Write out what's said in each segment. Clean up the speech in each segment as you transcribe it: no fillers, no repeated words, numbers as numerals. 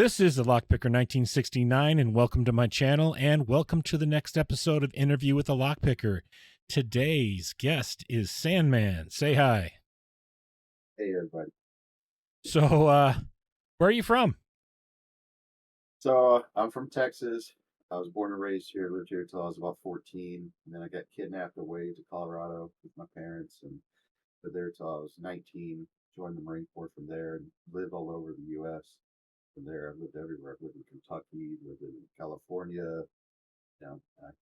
This is the Lockpicker 1969, and welcome to my channel, and welcome to the next episode of Interview with the Lockpicker. Today's guest is Sandman. Say hi. Hey everybody. So, where are you from? So I'm from Texas. I was born and raised here, lived here till I was about 14, and then I got kidnapped away to Colorado with my parents, and lived there till I was 19. Joined the Marine Corps from there, and lived all over the U.S. From there, I've lived everywhere. I've lived in Kentucky, lived in California. I've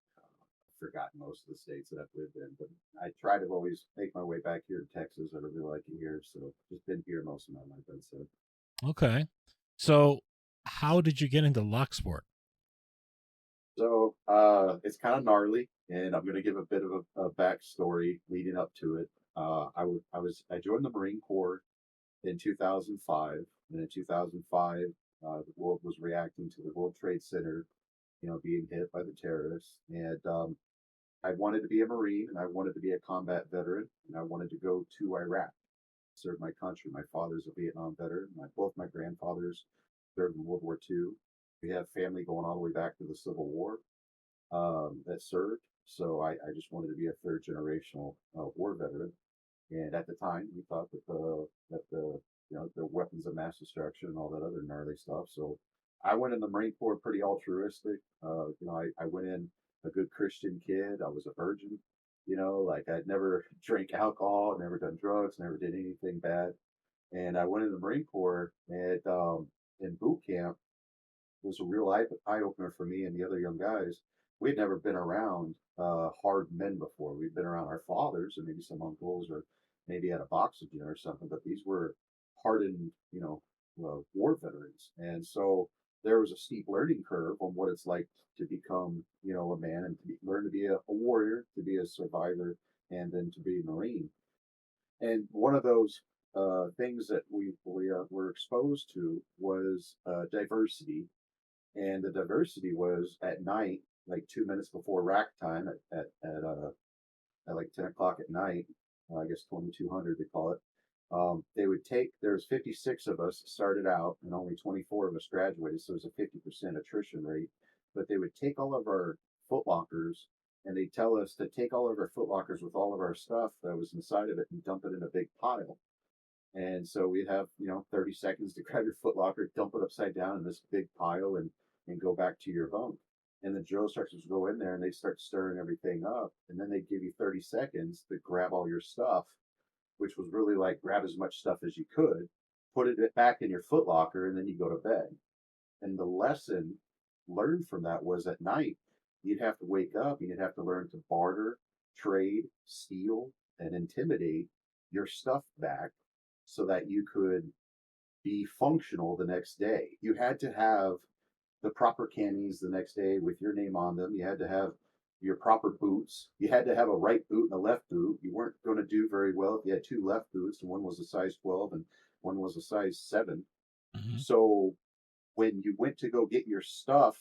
forgotten most of the states that I've lived in, but I try to always make my way back here to Texas. I really like it here, so just been here most of my life, I'd say. Okay. So, how did you get into lock sport? So it's kind of gnarly, and I'm going to give a bit of a backstory leading up to it. I joined the Marine Corps in 2005, and in 2005, the world was reacting to the World Trade Center, being hit by the terrorists, and I wanted to be a Marine, and I wanted to be a combat veteran, and I wanted to go to Iraq, serve my country. My father's a Vietnam veteran. Both my grandfathers served in World War II. We have family going all the way back to the Civil War that served. So I just wanted to be a third generational war veteran. And at the time, we thought that the weapons of mass destruction and all that other gnarly stuff. So I went in the Marine Corps pretty altruistic. I went in a good Christian kid. I was a virgin. Like I'd never drank alcohol, never done drugs, never did anything bad. And I went in the Marine Corps and in boot camp was a real eye opener for me and the other young guys. We had never been around hard men before. We'd been around our fathers and maybe some uncles or maybe at a boxing gym or something, but these were hardened, war veterans. And so there was a steep learning curve on what it's like to become, a man and learn to be a warrior, to be a survivor, and then to be a Marine. And one of those things that we were exposed to was diversity, and the diversity was at night, like 2 minutes before rack time at like 10 o'clock at night. I guess 2200 they call it. They would take. There's 56 of us started out, and only 24 of us graduated, so it was a 50% attrition rate. But they would take all of our footlockers, and they tell us to take all of our footlockers with all of our stuff that was inside of it and dump it in a big pile. And so we'd have, 30 seconds to grab your footlocker, dump it upside down in this big pile and go back to your bunk. And the drill instructors would go in there and they start stirring everything up. And then they give you 30 seconds to grab all your stuff, which was really like grab as much stuff as you could, put it back in your footlocker, and then you go to bed. And the lesson learned from that was at night, you'd have to wake up and you'd have to learn to barter, trade, steal, and intimidate your stuff back so that you could be functional the next day. You had to have the proper camis the next day with your name on them. You had to have your proper boots. You had to have a right boot and a left boot. You weren't going to do very well if you had two left boots and one was a size 12 and one was a size 7. Mm-hmm. So when you went to go get your stuff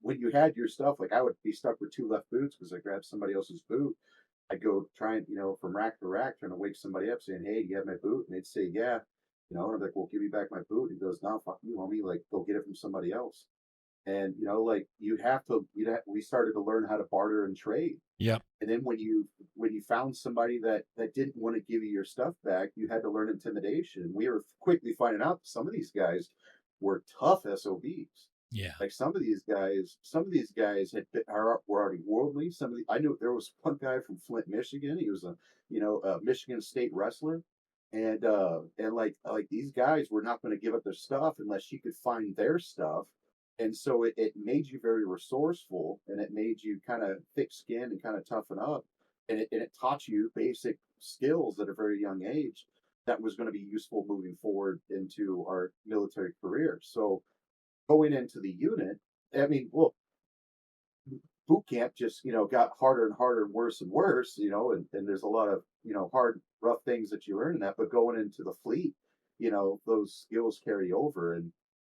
when you had your stuff, like I would be stuck with two left boots because I grabbed somebody else's boot. I'd go try and, from rack to rack, trying to wake somebody up saying, "Hey, do you have my boot?" And they'd say, "Yeah." And I'm like, "Well, give me back my boot." And he goes, "No, fuck you, homie. Like, go get it from somebody else." And, like we started to learn how to barter and trade. Yep. And then when you found somebody that didn't want to give you your stuff back, you had to learn intimidation. We were quickly finding out some of these guys were tough SOBs. Yeah. Like some of these guys were already worldly. I knew there was one guy from Flint, Michigan. He was a Michigan State wrestler, and like these guys were not going to give up their stuff unless you could find their stuff. And so it made you very resourceful, and it made you kind of thick skinned and kind of toughen up, and it taught you basic skills at a very young age that was going to be useful moving forward into our military career. So going into the unit, I mean, well, boot camp just, got harder and harder and worse, and there's a lot of, hard, rough things that you learn in that. But going into the fleet, those skills carry over.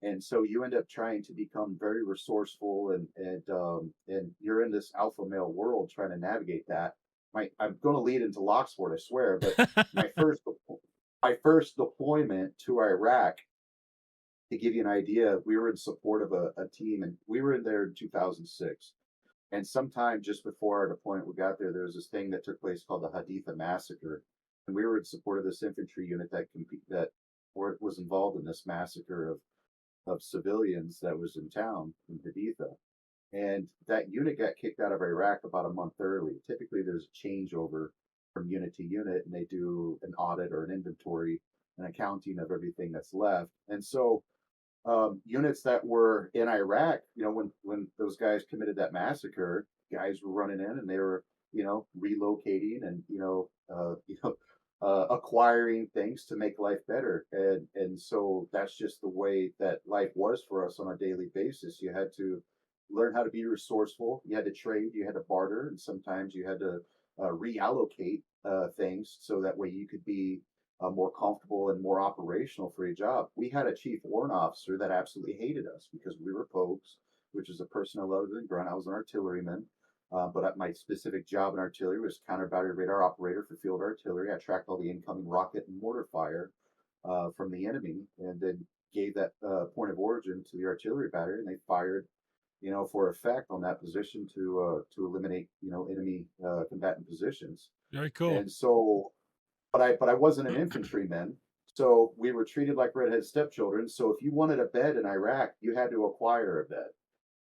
And so you end up trying to become very resourceful and you're in this alpha male world trying to navigate that. I'm going to lead into Locksport, I swear, but my first my first deployment to Iraq, To give you an idea, we were in support of a team, and we were in there in 2006. And sometime just before our deployment, we got there. There was this thing that took place called the Haditha massacre, and we were in support of this infantry unit that was involved in this massacre of civilians that was in town in Haditha. And that unit got kicked out of Iraq about a month early. Typically, there's a changeover from unit to unit, and they do an audit or an inventory, an accounting of everything that's left. And so units that were in Iraq, when those guys committed that massacre, guys were running in and they were, relocating and acquiring things to make life better, and so that's just the way that life was for us on a daily basis. You had to learn how to be resourceful. You had to trade. You had to barter, and sometimes you had to reallocate things so that way you could be more comfortable and more operational for your job. We had a chief warrant officer that absolutely hated us because we were Pogues, which is a personnel other than grunt. I was an artilleryman, but my specific job in artillery was counter battery radar operator for field artillery. I tracked all the incoming rocket and mortar fire from the enemy, and then gave that point of origin to the artillery battery, and they fired, for effect on that position to eliminate, enemy combatant positions. Very cool. And so but I wasn't an infantryman, so we were treated like redheaded stepchildren. So if you wanted a bed in Iraq, you had to acquire a bed.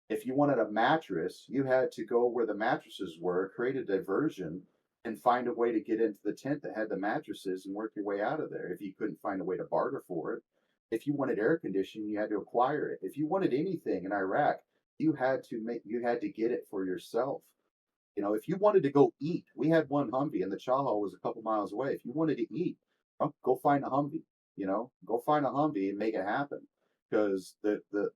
If you wanted a mattress, you had to go where the mattresses were, create a diversion, and find a way to get into the tent that had the mattresses and work your way out of there. If you couldn't find a way to barter for it, if you wanted air conditioning, you had to acquire it. If you wanted anything in Iraq, you had to get it for yourself. If you wanted to go eat, we had one Humvee and the chow hall was a couple miles away. If you wanted to eat, go find a Humvee, go find a Humvee and make it happen. Because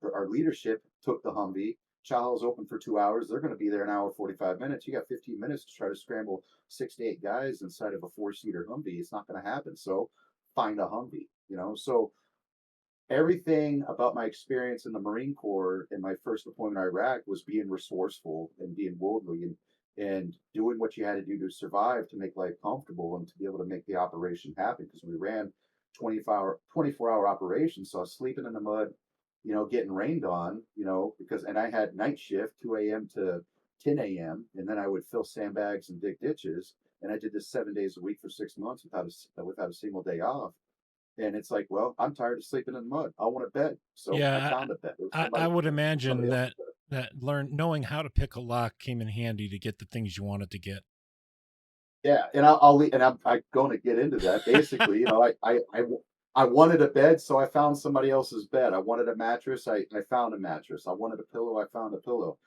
our leadership took the Humvee. Chow hall's open for 2 hours. They're going to be there an hour, 45 minutes. You got 15 minutes to try to scramble 6 to 8 guys inside of a four-seater Humvee. It's not going to happen. So find a Humvee. So everything about my experience in the Marine Corps in my first deployment in Iraq was being resourceful and being worldly and doing what you had to do to survive to make life comfortable and to be able to make the operation happen because we ran 24-hour operations. So I was sleeping in the mud, getting rained on, because and I had night shift 2 a.m. to 10 a.m. and then I would fill sandbags and dig ditches. And I did this 7 days a week for 6 months without a single day off. And it's like, well, I'm tired of sleeping in the mud. I want a bed. So I Yeah, found a bed. It was I would imagine that knowing how to pick a lock came in handy to get the things you wanted to get. Yeah, and I'm going to get into that. Basically, I wanted a bed, so I found somebody else's bed. I wanted a mattress. I found a mattress. I wanted a pillow. I found a pillow.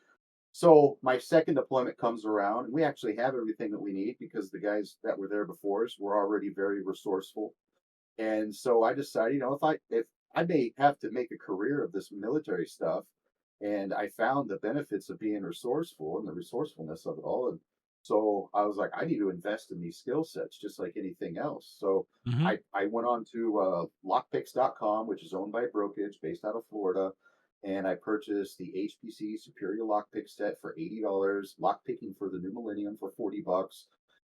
So my second deployment comes around, and we actually have everything that we need because the guys that were there before us were already very resourceful. And so I decided, if I may have to make a career of this military stuff, and I found the benefits of being resourceful and the resourcefulness of it all. And so I was like, I need to invest in these skill sets just like anything else. So Hmm. I went on to lockpicks.com, which is owned by Brokerage based out of Florida. And I purchased the HPC Superior Lockpick set for $80, lockpicking for the new millennium for $40,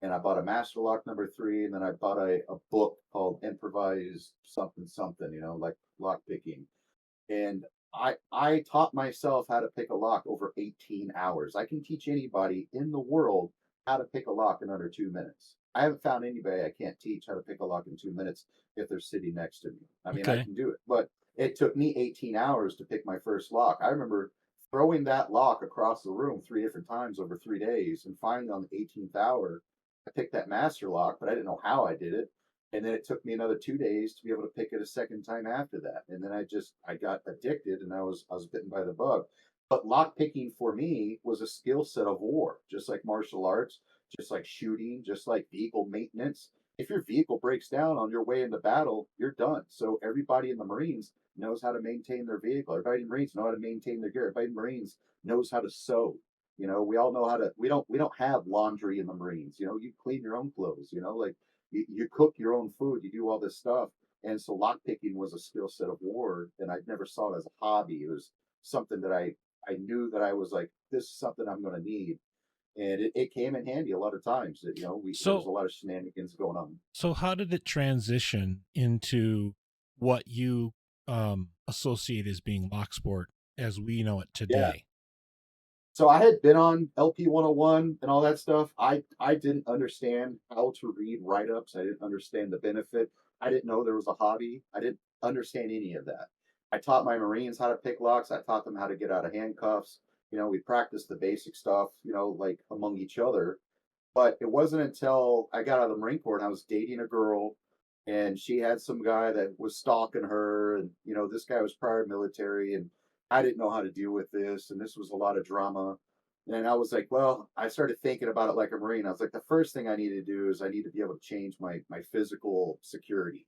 and I bought a Master Lock number 3, and then I bought a book called Improvise something something, like lock picking. And I taught myself how to pick a lock over 18 hours. I can teach anybody in the world how to pick a lock in under 2 minutes. I haven't found anybody I can't teach how to pick a lock in 2 minutes if they're sitting next to me. I mean, I Okay. can do it, but it took me 18 hours to pick my first lock. I remember throwing that lock across the room 3 different times over 3 days, and finally on the 18th hour, I picked that master lock, but I didn't know how I did it. And then it took me another 2 days to be able to pick it a second time after that. And then I got addicted, and I was bitten by the bug. But lock picking for me was a skill set of war, just like martial arts, just like shooting, just like vehicle maintenance. If your vehicle breaks down on your way into battle, you're done. So everybody in the Marines knows how to maintain their vehicle. Everybody in the Marines know how to maintain their gear. Everybody in the Marines knows how to sew. We all know how to. We don't have laundry in the Marines. You clean your own clothes. Like you cook your own food, you do all this stuff. And so lockpicking was a skill set of war, and I never saw it as a hobby. It was something that I knew that I was like, this is something I'm going to need, and it came in handy a lot of times. That there was So a lot of shenanigans going on. so how did it transition into what you associate as being lock sport as we know it Yeah. today. So I had been on LP 101 and all that stuff. I didn't understand how to read write ups. I didn't understand the benefit. I didn't know there was a hobby. I didn't understand any of that. I taught my Marines how to pick locks. I taught them how to get out of handcuffs. We practiced the basic stuff, like among each other. But it wasn't until I got out of the Marine Corps and I was dating a girl, and she had some guy that was stalking her, and this guy was prior military, and I didn't know how to deal with this, and this was a lot of drama. And I was like, well, I started thinking about it like a Marine. I was like, the first thing I need to do is I need to be able to change my physical security.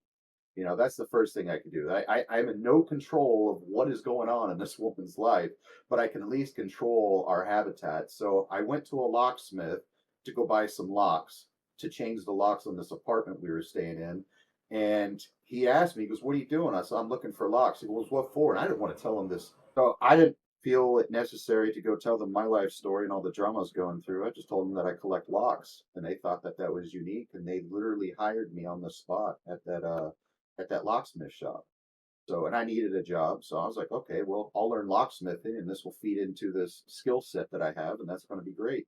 That's the first thing I can do. I'm in no control of what is going on in this woman's life, but I can at least control our habitat. So I went to a locksmith to go buy some locks to change the locks on this apartment we were staying in. And he asked me, he goes, "What are you doing?" I said, "I'm looking for locks." He goes, "What for?" And I didn't want to tell him this. So I didn't feel it necessary to go tell them my life story and all the drama I was going through. I just told them that I collect locks, and they thought that that was unique, and they literally hired me on the spot at that locksmith shop. So, and I needed a job. So I was like, okay, well, I'll learn locksmithing and this will feed into this skill set that I have, and that's going to be great.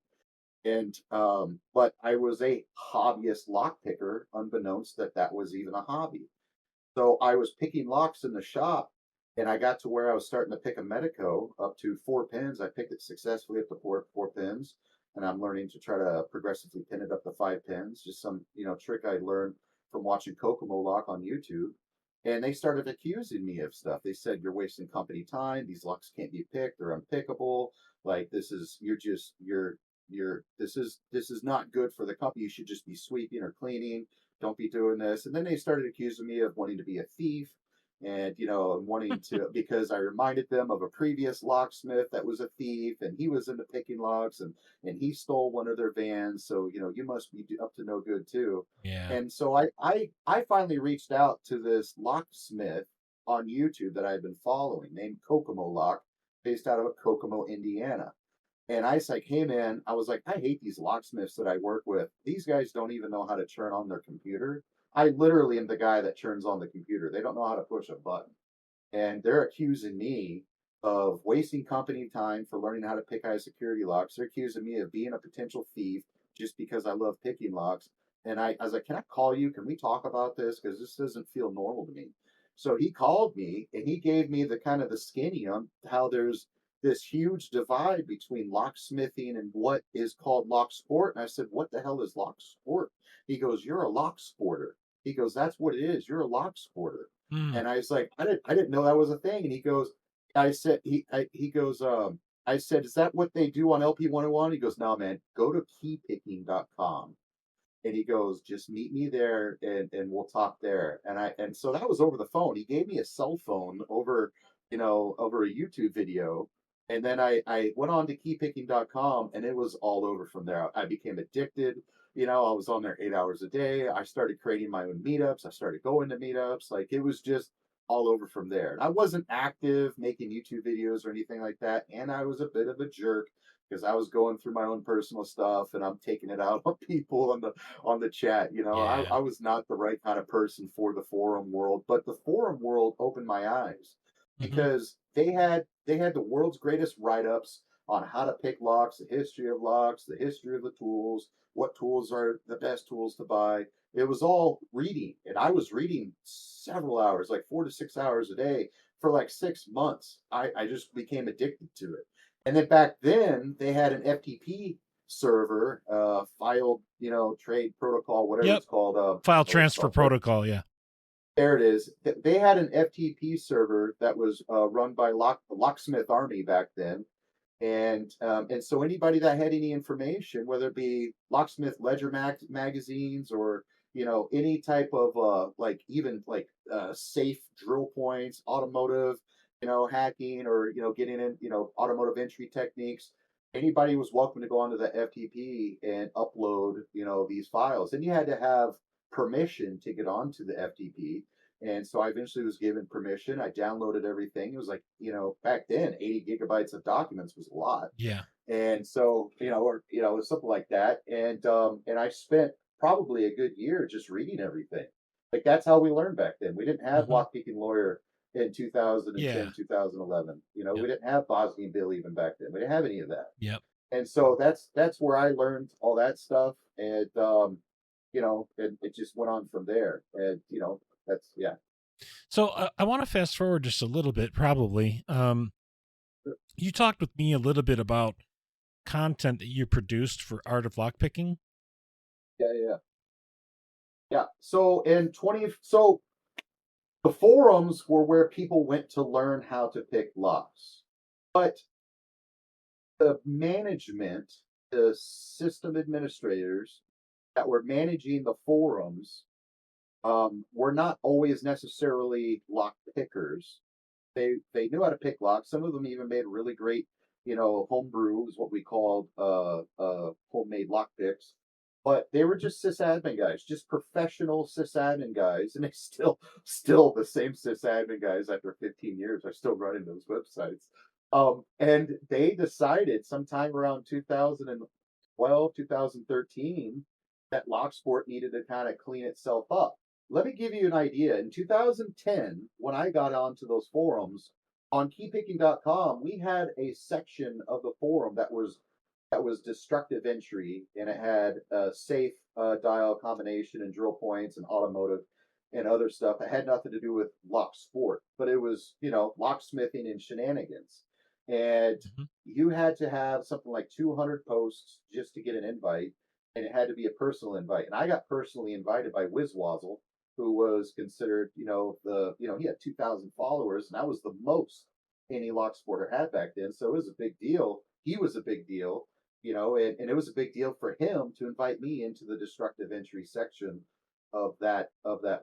And, but I was a hobbyist lock picker, unbeknownst that that was even a hobby. So I was picking locks in the shop, and I got to where I was starting to pick a Medico up to 4 pins. I picked it successfully up to four pins, and I'm learning to try to progressively pin it up to 5 pins. Just some trick I learned from watching Kokomo Lock on YouTube. And they started accusing me of stuff. They said you're wasting company time. These locks can't be picked. They're unpickable. Like this is this is not good for the company. You should just be sweeping or cleaning. Don't be doing this. And then they started accusing me of wanting to be a thief and, wanting to, because I reminded them of a previous locksmith that was a thief and he was into picking locks and he stole one of their vans. So, you must be up to no good too. Yeah. And so I finally reached out to this locksmith on YouTube that I had been following named Kokomo Lock, based out of Kokomo, Indiana. And I said, "Hey man," I was like, "I hate these locksmiths that I work with. These guys don't even know how to turn on their computer. I literally am the guy that turns on the computer. They don't know how to push a button." And they're accusing me of wasting company time for learning how to pick high security locks. They're accusing me of being a potential thief just because I love picking locks. And I was like, "Can I call you? Can we talk about this? Because this doesn't feel normal to me." So he called me and he gave me the kind of the skinny on how there's this huge divide between locksmithing and what is called lock sport. And I said, "What the hell is lock sport?" He goes, "You're a lock sporter." He goes, "That's what it is. You're a lock sporter." Mm. And I was like, I didn't know that was a thing. And he goes, I said, he goes, I said, "Is that what they do on LP 101?" He goes, "No, man, go to keypicking.com." And he goes, "Just meet me there and we'll talk there." And so that was over the phone. He gave me a cell phone over, over a YouTube video. And then I went on to keypicking.com and it was all over from there. I became addicted. I was on there 8 hours a day. I started creating my own meetups. I started going to meetups. Like it was just all over from there. And I wasn't active making YouTube videos or anything like that. And I was a bit of a jerk because I was going through my own personal stuff and I'm taking it out on people on the chat. Yeah. I was not the right kind of person for the forum world, but the forum world opened my eyes Hmm. because they had the world's greatest write-ups on how to pick locks, the history of locks, the history of the tools, what tools are the best tools to buy. It was all reading, and I was reading several hours, like 4 to 6 hours a day for like 6 months. I just became addicted to it. And then back then they had an FTP server, filed, trade protocol, whatever Yep. it's called. File Oh, transfer protocol. Yeah. there it is. They had an FTP server that was run by Locksmith Army back then, and so anybody that had any information, whether it be locksmith ledger magazines or any type of like even like safe drill points, automotive hacking, or getting in automotive entry techniques, anybody was welcome to go onto the FTP and upload these files, and you had to have permission to get onto the FTP. And so I eventually was given permission. I downloaded everything. It was like, back then, 80 gigabytes of documents was a lot. Yeah. And so, or, something like that. And I spent probably a good year just reading everything. Like that's how we learned back then. We didn't have Hmm. Lockpicking Lawyer. in 2010, Yeah. 2011. You know, Yep. we didn't have Bosnian Bill even back then. We didn't have any of that. Yep. And so that's where I learned all that stuff. And it just went on from there. And that's yeah. So I want to fast forward just a little bit, probably. You talked with me a little bit about content that you produced for Art of Lockpicking. Yeah, yeah. Yeah. So the forums were where people went to learn how to pick locks. But the management, the system administrators that were managing the forums were not always necessarily lock pickers. They knew how to pick locks. Some of them even made really great, homebrew is what we called homemade lock picks. But they were just sysadmin guys, just professional sysadmin guys, and they still the same sysadmin guys after 15 years are still running those websites. And they decided sometime around 2012, 2013 that Locksport needed to kind of clean itself up. Let me give you an idea. In 2010, when I got onto those forums on keypicking.com, we had a section of the forum that was destructive entry, and it had a safe dial combination and drill points and automotive and other stuff that had nothing to do with lock sport, but it was locksmithing and shenanigans. And Mhm. you had to have something like 200 posts just to get an invite, and it had to be a personal invite. And I got personally invited by Wizwazzle, who was considered, he had 2,000 followers, and that was the most any lock sporter had back then. So it was a big deal. He was a big deal, and it was a big deal for him to invite me into the destructive entry section of that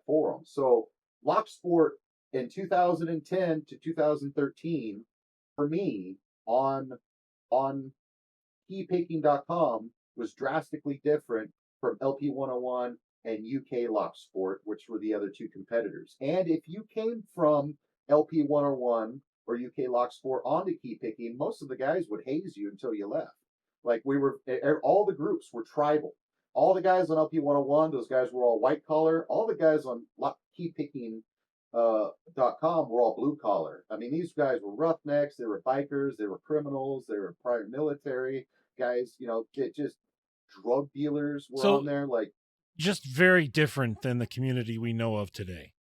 forum. So lock sport in 2010 to 2013 for me on on keypicking.com was drastically different from LP101 and UK Lock Sport, which were the other two competitors. And if you came from LP101 or UK Lock Sport onto key picking, most of the guys would haze you until you left. Like all the groups were tribal. All the guys on LP101, those guys were all white collar. All the guys on key picking .com were all blue collar. I mean, these guys were roughnecks. They were bikers. They were criminals. They were prior military guys. It just drug dealers were on So there. Like just very different than the community we know of today.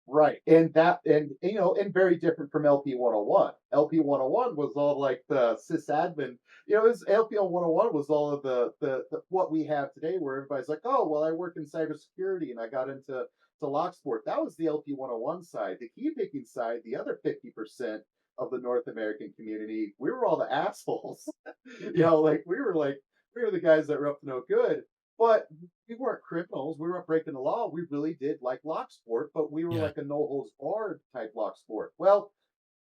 right, and very different from LP 101. LP 101 was all like the sysadmin. LP 101 was all of the what we have today, where everybody's like, oh well, I work in cybersecurity and I got into Locksport. That was the LP 101 side. The key picking side, the other 50% of the North American community, we were all the assholes. Hmm. Like we were the guys that were up to no good. But we weren't criminals. We weren't breaking the law. We really did like lock sport, but we were Yeah. like a no holds barred type lock sport. Well,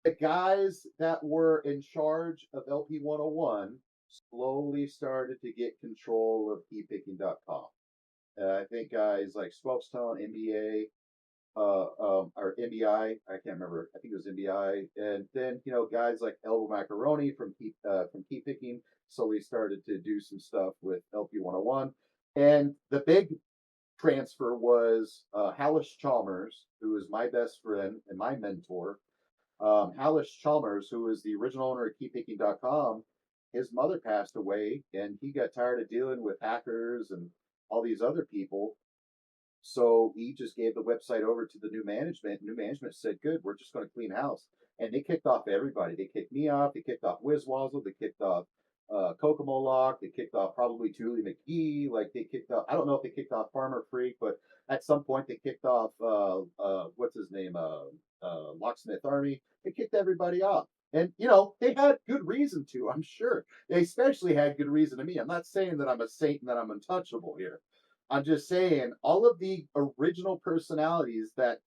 the guys that were in charge of LP 101 slowly started to get control of keypicking.com. I think guys like Smokestone, NBA, or MBI. I can't remember. I think it was MBI. And then guys like Elbow Macaroni from Key Picking slowly started to do some stuff with LP 101. And the big transfer was Hallish Chalmers, who is my best friend and my mentor. Hallish Chalmers, who was the original owner of KeyPicking.com, his mother passed away, and he got tired of dealing with hackers and all these other people. So he just gave the website over to the new management. New management said, "Good, we're just going to clean house." And they kicked off everybody. They kicked me off. They kicked off Wizwazzle. They kicked off Kokomo Lock. They kicked off probably Julie McGee. Like they kicked off. I don't know if they kicked off Farmer Freak, but at some point they kicked off what's his name, Locksmith Army. They kicked everybody off. And they had good reason to. I'm sure they especially had good reason to me. I'm not saying that I'm a saint and that I'm untouchable here. I'm just saying all of the original personalities that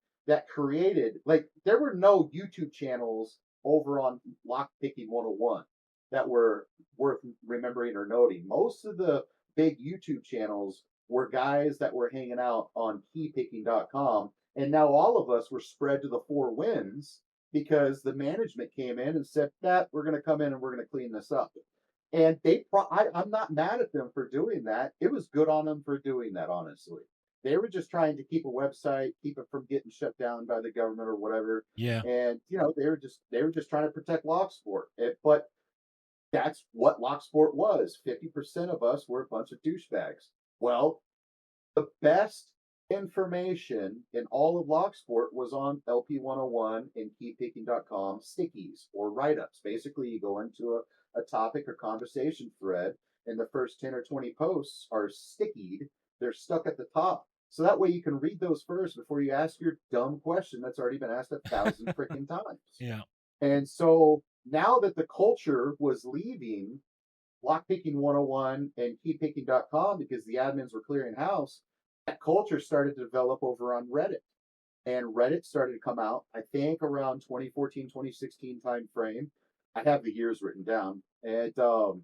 created, like, there were no YouTube channels over on Lockpicking 101 that were worth remembering or noting. Most of the big YouTube channels were guys that were hanging out on keypicking.com, and now all of us were spread to the four winds because the management came in and said that we're going to come in and we're going to clean this up. And I'm not mad at them for doing that. It was good on them for doing that, honestly. They were just trying to keep a website, keep it from getting shut down by the government or whatever. Yeah. And they were just trying to protect Locksport. But that's what Locksport was. 50% of us were a bunch of douchebags. Well, the best information in all of Locksport was on LP101 and keypicking.com stickies or write ups. Basically, you go into a topic or conversation thread, and the first 10 or 20 posts are stickied. They're stuck at the top. So that way you can read those first before you ask your dumb question that's already been asked 1,000 freaking times. Yeah. And so now that the culture was leaving Lockpicking 101 and keypicking.com because the admins were clearing house, that culture started to develop over on Reddit. And Reddit started to come out, I think, around 2014, 2016 time frame. I have the years written down. And so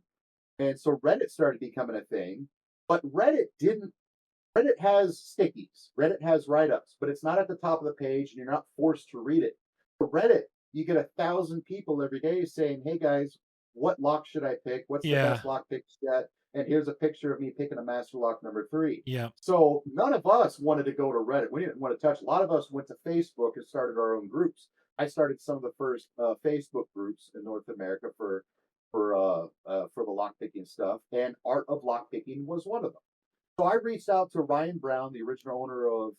Reddit started becoming a thing. But Reddit has stickies. Reddit has write-ups, but it's not at the top of the page and you're not forced to read it. For Reddit, you get 1,000 people every day saying, "Hey guys, what lock should I pick? What's the Yeah. best lock pick yet? And here's a picture of me picking a master lock number 3." Yeah. So none of us wanted to go to Reddit. We didn't want to touch. A lot of us went to Facebook and started our own groups. I started some of the first Facebook groups in North America for the lock picking stuff, and Art of Lock Picking was one of them. So I reached out to Ryan Brown, the original owner of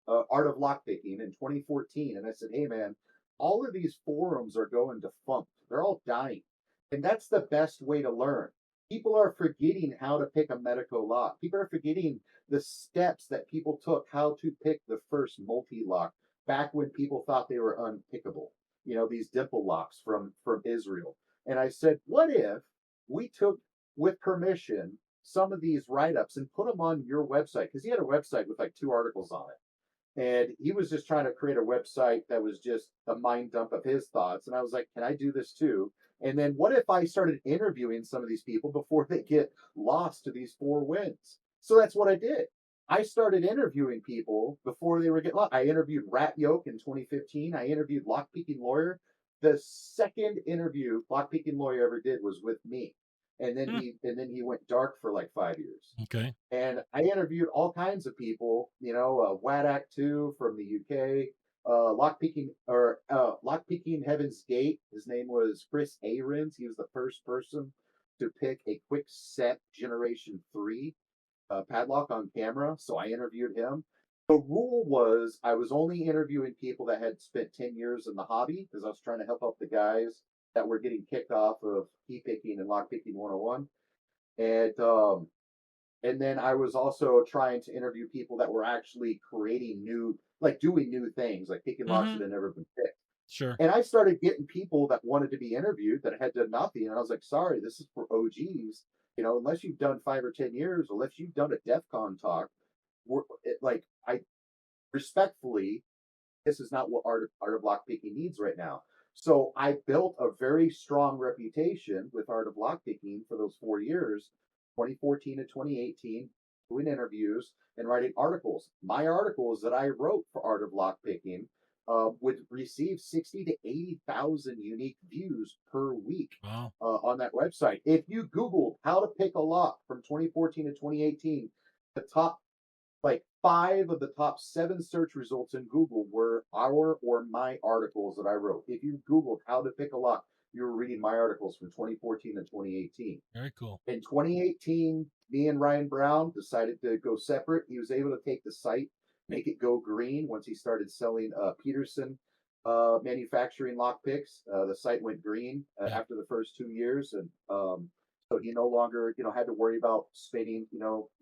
Art of Lockpicking, in 2014, and I said, "Hey, man, all of these forums are going defunct. They're all dying, and that's the best way to learn. People are forgetting how to pick a Medico lock. People are forgetting the steps that people took how to pick the first multi lock back when people thought they were unpickable. These dimple locks from Israel." And I said, "What if we took, with permission, some of these write-ups and put them on your website?" Because he had a website with like 2 articles on it, and he was just trying to create a website that was just a mind dump of his thoughts. And I was like, "Can I do this too?" And then what if I started interviewing some of these people before they get lost to these 4 wins? So that's what I did. I started interviewing people before they were getting lost. I interviewed Rat Yoke in 2015. I interviewed Lockpicking Lawyer. The second interview Lockpicking Lawyer ever did was with me, and then Hmm. he went dark for like 5 years. Okay. And I interviewed all kinds of people, Wadak 2 from the UK, Lockpicking Heaven's Gate. His name was Chris Ahrens. He was the first person to pick a quick set Generation 3 padlock on camera. So I interviewed him. The rule was I was only interviewing people that had spent 10 years in the hobby because I was trying to help out the guys that were getting kicked off of key picking and lockpicking 101. And then I was also trying to interview people that were actually creating new, like doing new things, like picking locks Mm-hmm. that had never been picked. Sure. And I started getting people that wanted to be interviewed that had done nothing. And I was like, "Sorry, this is for OGs. Unless you've done 5 or 10 years, unless you've done a DEF CON talk, I respectfully, this is not what Art of Lockpicking needs right now." So I built a very strong reputation with Art of Lockpicking for those 4 years, 2014 to 2018, doing interviews and writing articles. My articles that I wrote for Art of Lockpicking would receive 60 to 80,000 unique views per week Wow. on that website. If you Googled how to pick a lock from 2014 to 2018, the top like 5 of the top 7 search results in Google were our or my articles that I wrote. If you Googled how to pick a lock, you were reading my articles from 2014 to 2018. Very cool. In 2018, me and Ryan Brown decided to go separate. He was able to take the site, make it go green once he started selling Peterson manufacturing lockpicks. The site went green Yeah. after the first 2 years, and so he no longer, had to worry about spending,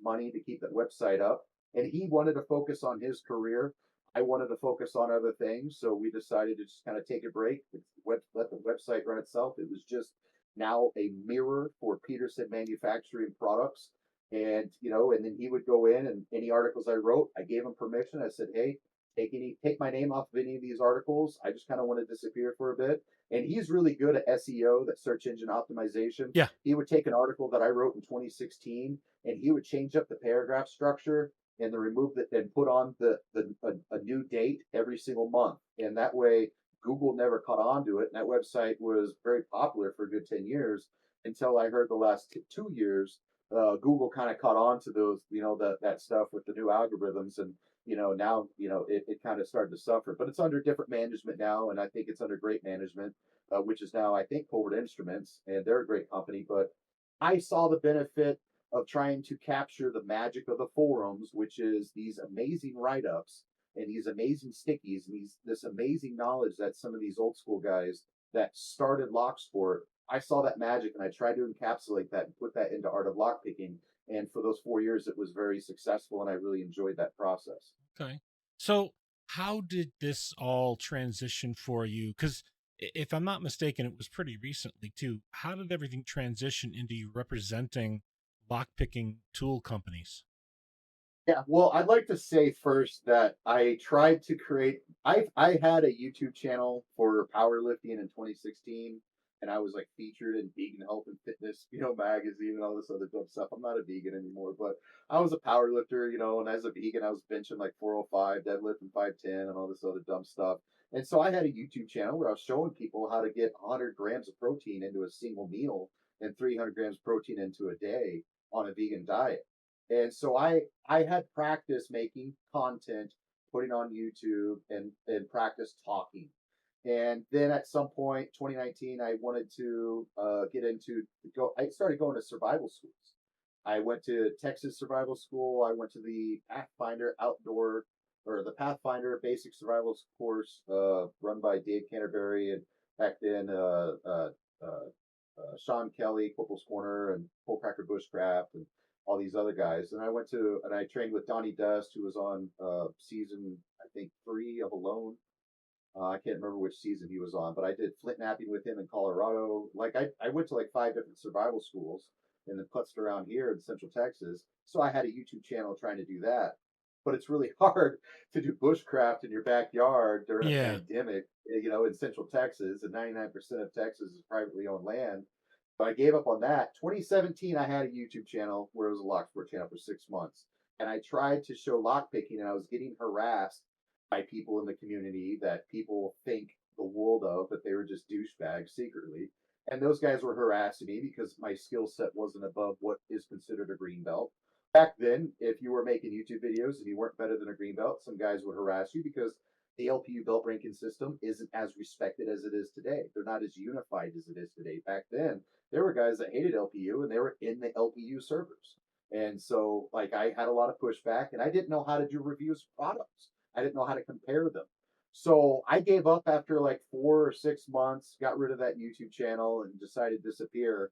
money to keep that website up. And he wanted to focus on his career. I wanted to focus on other things, so we decided to just kind of take a break, let the website run itself. It was just now a mirror for Peterson manufacturing products. And then he would go in, and any articles I wrote, I gave him permission. I said, "Hey, take my name off of any of these articles. I just kind of want to disappear for a bit." And he's really good at SEO, that search engine optimization. Yeah. He would take an article that I wrote in 2016 and he would change up the paragraph structure and then remove it and put on a new date every single month. And that way Google never caught on to it. And that website was very popular for a good 10 years until I heard the last 2 years Google kind of caught on to those, that stuff with the new algorithms, and now it kind of started to suffer. But it's under different management now, and I think it's under great management, which is now I think Forward Instruments, and they're a great company. But I saw the benefit of trying to capture the magic of the forums, which is these amazing write-ups and these amazing stickies and this amazing knowledge that some of these old school guys that started lock sport. I saw that magic and I tried to encapsulate that and put that into art of lockpicking. And for those 4 years, it was very successful, and I really enjoyed that process. Okay. So, how did this all transition for you? Because if I'm not mistaken, it was pretty recently too. How did everything transition into you representing lockpicking tool companies? Yeah, well, I'd like to say first that I tried to create. I had a YouTube channel for powerlifting in 2016, and I was like featured in Vegan Health and Fitness, magazine and all this other dumb stuff. I'm not a vegan anymore, but I was a power lifter, and as a vegan, I was benching like 405, deadlifting 510, and all this other dumb stuff. And so I had a YouTube channel where I was showing people how to get 100 grams of protein into a single meal and 300 grams of protein into a day on a vegan diet. And so I had practice making content, putting on YouTube, and practice talking. And then at some point, 2019, I wanted to get into go. I started going to survival schools. I went to Texas Survival School. I went to the Pathfinder Outdoor or the Pathfinder Basic Survival course run by Dave Canterbury, and back then Sean Kelly, Corporal's Corner, and Cracker Bushcraft, and all these other guys. And I trained with Donnie Dust, who was on season I think 3 of Alone. I can't remember which season he was on, but I did flint napping with him in Colorado. Like I went to like 5 different survival schools and then putzed around here in Central Texas. So I had a YouTube channel trying to do that. But it's really hard to do bushcraft in your backyard during a Yeah. pandemic, in Central Texas, and 99% of Texas is privately owned land. But I gave up on that. 2017, I had a YouTube channel where it was a lock sport channel for 6 months. And I tried to show lock picking, and I was getting harassed by people in the community that people think the world of, but they were just douchebags secretly. And those guys were harassing me because my skill set wasn't above what is considered a green belt. Back then, if you were making YouTube videos and you weren't better than a green belt, some guys would harass you because the LPU belt ranking system isn't as respected as it is today. They're not as unified as it is today. Back then, there were guys that hated LPU and they were in the LPU servers. And so, like, I had a lot of pushback, and I didn't know how to do reviews of products. I didn't know how to compare them. So I gave up after like 4 or 6 months, got rid of that YouTube channel, and decided to disappear.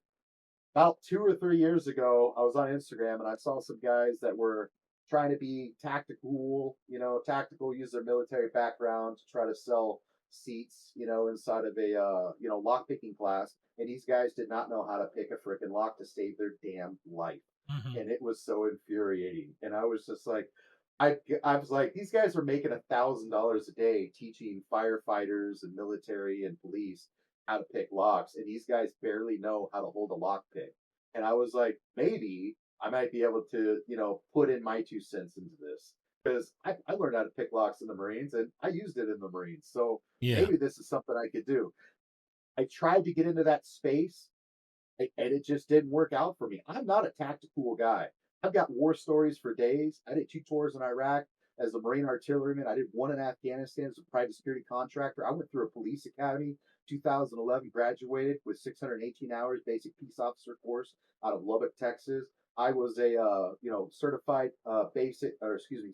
About 2 or 3 years ago, I was on Instagram and I saw some guys that were trying to be tactical, use their military background to try to sell seats, inside of a lock picking class. And these guys did not know how to pick a freaking lock to save their damn life. Hmm. And it was so infuriating. And I was just like, I was like, these guys are making $1,000 a day teaching firefighters and military and police how to pick locks, and these guys barely know how to hold a lock pick. And I was like, maybe I might be able to, put in my 2 cents into this, because I learned how to pick locks in the Marines and I used it in the Marines. So Yeah. maybe this is something I could do. I tried to get into that space, and it just didn't work out for me. I'm not a tactical guy. I've got war stories for days. I did 2 tours in Iraq as a Marine artilleryman. I did one in Afghanistan as a private security contractor. I went through a police academy, 2011, graduated with 618 hours basic peace officer course out of Lubbock, Texas. I was a certified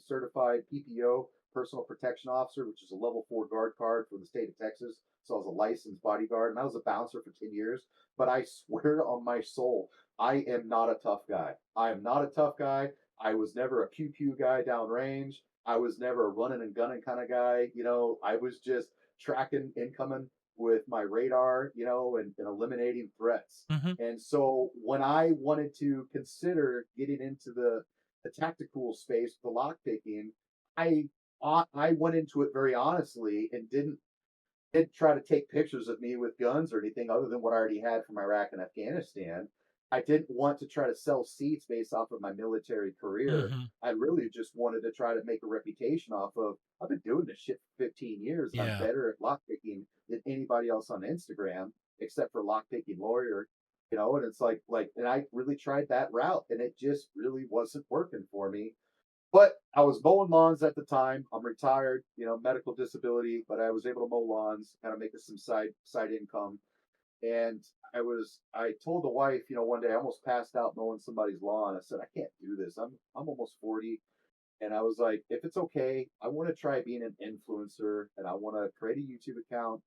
certified PPO, personal protection officer, which is a level 4 guard card for the state of Texas. So I was a licensed bodyguard, and I was a bouncer for 10 years. But I swear on my soul, I am not a tough guy. I am not a tough guy. I was never a pew pew guy downrange. I was never a running and gunning kind of guy. I was just tracking incoming with my radar, and eliminating threats. Hmm. And so when I wanted to consider getting into the tactical space, the lock picking, I I went into it very honestly and didn't try to take pictures of me with guns or anything other than what I already had from Iraq and Afghanistan. I didn't want to try to sell seats based off of my military career. Hmm. I really just wanted to try to make a reputation off of, I've been doing this shit for 15 years and I'm Yeah. better at lockpicking than anybody else on Instagram, except for lockpicking lawyer. And it's and I really tried that route, and it just really wasn't working for me. But I was mowing lawns at the time. I'm retired, medical disability, but I was able to mow lawns, kind of make some side income. And I told the wife, one day I almost passed out mowing somebody's lawn. I said, I can't do this. I'm almost 40. And I was like, if it's okay, I want to try being an influencer, and I want to create a YouTube account,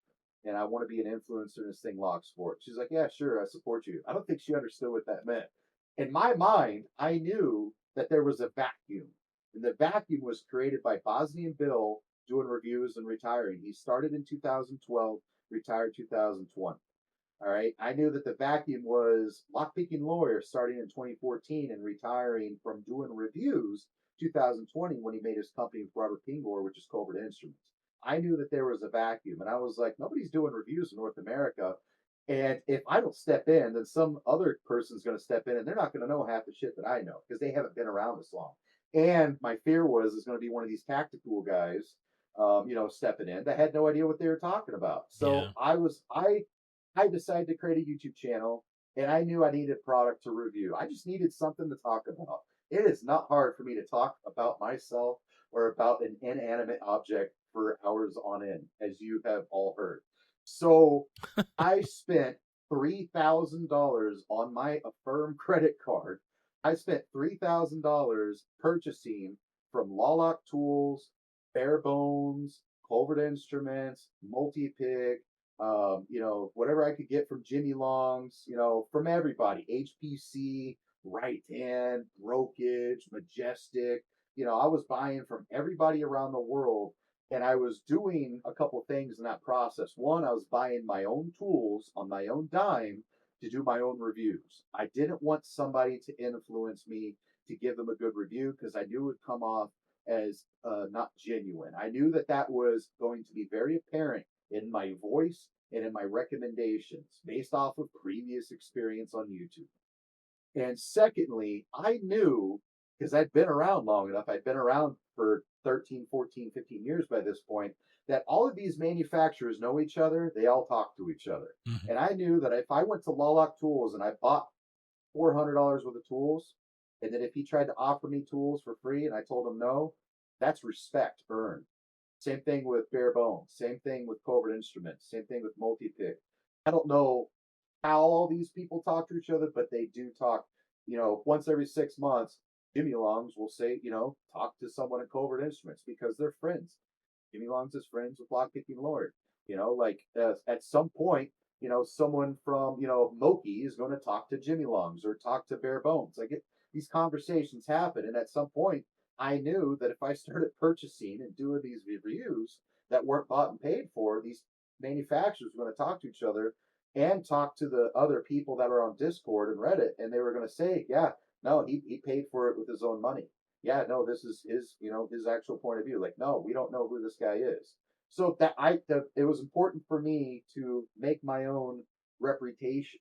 and I want to be an influencer in this thing, Log Sport. She's like, yeah, sure, I support you. I don't think she understood what that meant. In my mind, I knew that there was a vacuum. And the vacuum was created by Bosnian Bill doing reviews and retiring. He started in 2012, retired 2020. All right. I knew that the vacuum was lockpicking lawyer starting in 2014 and retiring from doing reviews 2020 when he made his company with Robert Pingor, which is Covert Instruments. I knew that there was a vacuum, and I was like, nobody's doing reviews in North America. And if I don't step in, then some other person's going to step in, and they're not going to know half the shit that I know because they haven't been around this long. And my fear was is going to be one of these tactical guys, stepping in that had no idea what they were talking about. So Yeah. I decided to create a YouTube channel, and I knew I needed product to review. I just needed something to talk about. It is not hard for me to talk about myself or about an inanimate object for hours on end, as you have all heard. So I spent $3,000 on my Affirm credit card. I spent $3,000 purchasing from Lawlock Tools, Bare Bones, Culvert Instruments, Multi-Pig, whatever I could get from Jimmy Long's, from everybody, HPC, Right Hand, Brokage, Majestic. I was buying from everybody around the world, and I was doing a couple things in that process. One, I was buying my own tools on my own dime to do my own reviews. I didn't want somebody to influence me to give them a good review because I knew it would come off as not genuine. I knew that that was going to be very apparent in my voice and in my recommendations based off of previous experience on YouTube. And secondly, I knew because I'd been around long enough, I'd been around for 13, 14, 15 years by this point, that all of these manufacturers know each other. They all talk to each other. Mhm. And I knew that if I went to Lawlock Tools and I bought $400 worth of tools, and then if he tried to offer me tools for free and I told him no, that's respect earned. Same thing with Bare Bones. Same thing with Covert Instruments. Same thing with Multi-Pick. I don't know how all these people talk to each other, but they do talk. Once every 6 months, Jimmy Longs will say, talk to someone at Covert Instruments because they're friends. Jimmy Longs is friends with Lockpicking Lord. At some point, someone from Moki is going to talk to Jimmy Longs or talk to Bare Bones. These conversations happen, and at some point, I knew that if I started purchasing and doing these reviews that weren't bought and paid for, these manufacturers were going to talk to each other and talk to the other people that are on Discord and Reddit, and they were going to say, "Yeah, no, he paid for it with his own money. Yeah, no, this is his actual point of view. Like, no, we don't know who this guy is." So it was important for me to make my own reputation.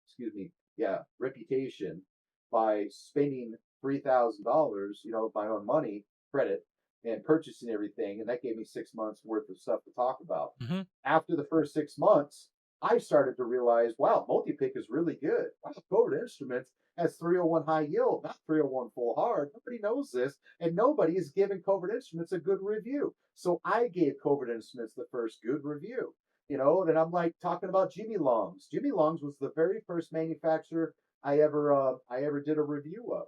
Excuse me, yeah, reputation by spending $3,000, my own money credit and purchasing everything, and that gave me 6 months worth of stuff to talk about. Mhm. After the first 6 months, I started to realize, wow, multi-pick is really good. Wow, Covert Instruments has 301 high yield, not 301 full hard. Nobody knows this, and nobody is giving Covert Instruments a good review. So I gave Covert Instruments the first good review. And I'm like talking about Jimmy Longs. Jimmy Longs was the very first manufacturer I ever did a review of.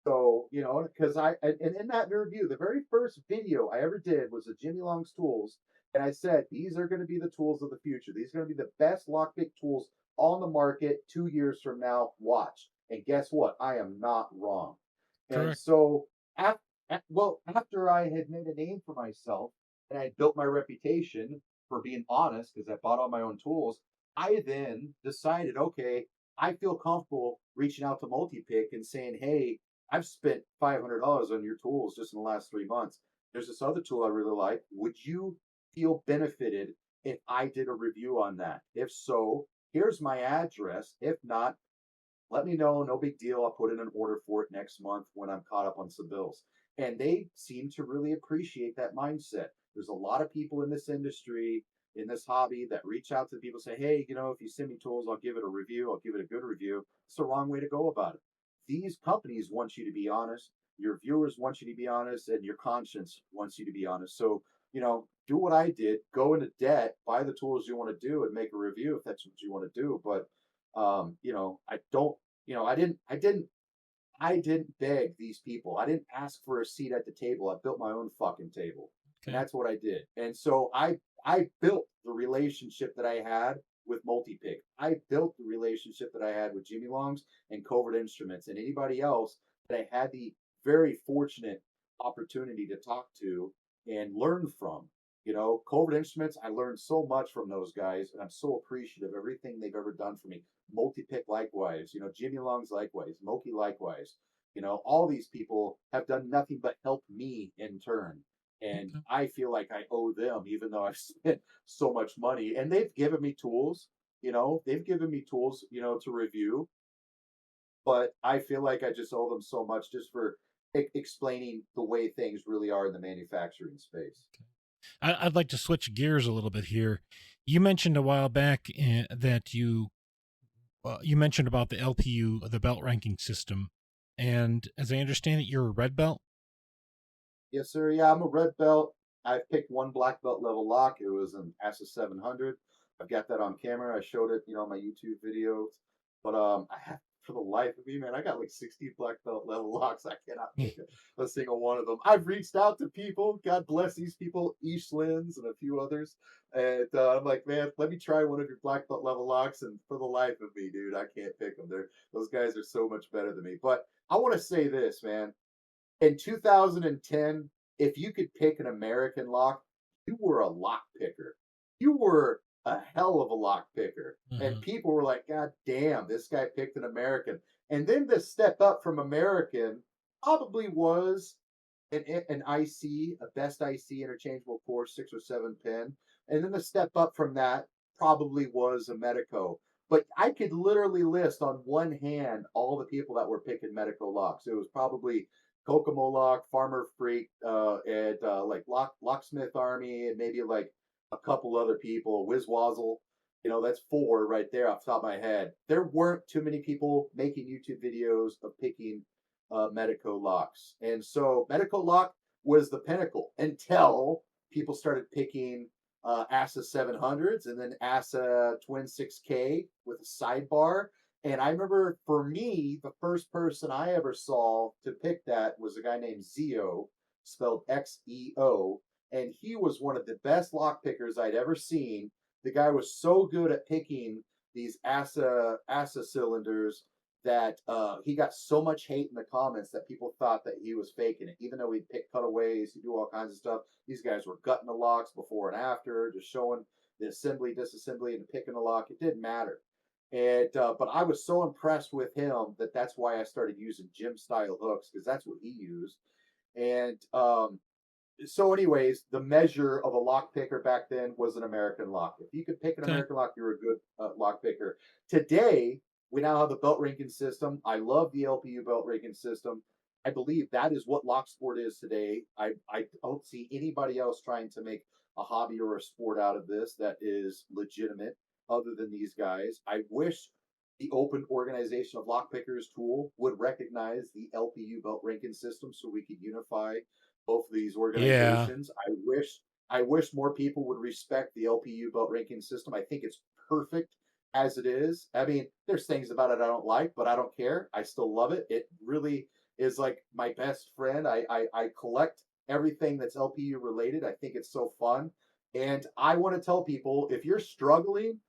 So, because and in that review, the very first video I ever did was the Jimmy Long's tools. And I said, these are going to be the tools of the future. These are going to be the best lockpick tools on the market 2 years from now. Watch. And guess what? I am not wrong. And Correct. so, after I had made a name for myself and I had built my reputation for being honest, because I bought all my own tools, I then decided, okay, I feel comfortable reaching out to Multipick and saying, hey, I've spent $500 on your tools just in the last 3 months. There's this other tool I really like. Would you feel benefited if I did a review on that? If so, here's my address. If not, let me know. No big deal. I'll put in an order for it next month when I'm caught up on some bills. and they seem to really appreciate that mindset. There's a lot of people in this industry, in this hobby, that reach out to people, say, hey, if you send me tools, I'll give it a review, I'll give it a good review. It's the wrong way to go about it. These companies want you to be honest, your viewers want you to be honest, and your conscience wants you to be honest. So, do what I did, go into debt, buy the tools you want to do, and make a review if that's what you want to do. But I don't, I didn't beg these people. I didn't ask for a seat at the table. I built my own fucking table. And Okay. that's what I did. And so I built the relationship that I had with Multi-Pick. I built the relationship that I had with Jimmy Longs and Covert Instruments and anybody else that I had the very fortunate opportunity to talk to and learn from. Covert Instruments, I learned so much from those guys, and I'm so appreciative of everything they've ever done for me. Multi-Pick likewise, Jimmy Longs likewise, Moki likewise. All these people have done nothing but help me in turn. And Okay. I feel like I owe them, even though I've spent so much money. And they've given me tools, to review. But I feel like I just owe them so much just for explaining the way things really are in the manufacturing space. I'd like to switch gears a little bit here. You mentioned a while back that you mentioned about the LPU, the belt ranking system, and as I understand it, you're a red belt. Yes, sir. Yeah, I'm a red belt. I've picked one black belt level lock. It was an ASA 700. I've got that on camera. I showed it, on my YouTube videos. But I have, for the life of me, man, I got like 60 black belt level locks. I cannot pick a single one of them. I've reached out to people. God bless these people, Ish Lins and a few others. And I'm like, man, let me try one of your black belt level locks. And for the life of me, dude, I can't pick them. Those guys are so much better than me. But I want to say this, man, in 2010, if you could pick an American lock, you were a lock picker. You were a hell of a lock picker. And Hmm. people were like, God damn, this guy picked an American. And then the step up from American probably was an IC, a best IC interchangeable core, 6 or 7 pin. And then the step up from that probably was a Medico. But I could literally list on one hand all the people that were picking Medico locks. It was probably Kokomo Lock, Farmer Freak, and like Locksmith Army, and maybe like a couple other people, Wiz Wazzle. That's four right there off the top of my head. There weren't too many people making YouTube videos of picking Medico locks. And so Medico lock was the pinnacle until people started picking ASA 700s and then ASA Twin 6K with a sidebar. And I remember for me, the first person I ever saw to pick that was a guy named Zeo, spelled XEO. And he was one of the best lock pickers I'd ever seen. The guy was so good at picking these ASA cylinders that he got so much hate in the comments that people thought that he was faking it. Even though he'd pick cutaways, he'd do all kinds of stuff. These guys were gutting the locks before and after, just showing the assembly, disassembly, and picking the lock. It didn't matter. And but I was so impressed with him that that's why I started using Jim style hooks because that's what he used. And so anyways, the measure of a lock picker back then was an American lock. If you could pick an Okay. American lock, you're a good lock picker. Today, we now have the belt ranking system. I love the LPU belt ranking system. I believe that is what lock sport is today. I don't see anybody else trying to make a hobby or a sport out of this that is legitimate other than these guys. I wish the Open Organization of Lock Pickers tool would recognize the LPU belt ranking system so we could unify both of these Yeah. organizations. I wish more people would respect the LPU belt ranking system. I think it's perfect as it is. I mean, there's things about it I don't like, but I don't care. I still love it. It really is like my best friend. I collect everything that's LPU related. I think it's so fun. And I want to tell people if you're struggling,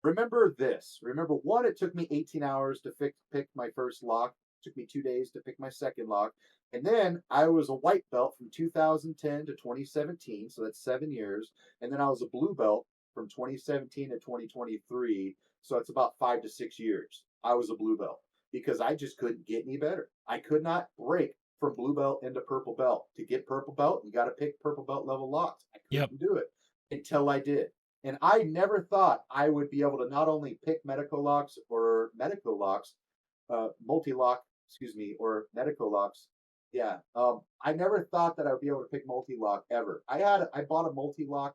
remember this. Remember, one, it took me 18 hours to pick my first lock. It took me 2 days to pick my second lock. And then I was a white belt from 2010 to 2017. So that's 7 years. And then I was a blue belt from 2017 to 2023. So it's about 5 to 6 years. I was a blue belt because I just couldn't get any better. I could not break from blue belt into purple belt. To get purple belt, you got to pick purple belt level locks. I Yep. couldn't do it until I did. And I never thought I would be able to not only pick medical locks or medical locks, multi lock, excuse me, or medical locks. Yeah. I never thought that I would be able to pick multi-lock ever. I bought a multi-lock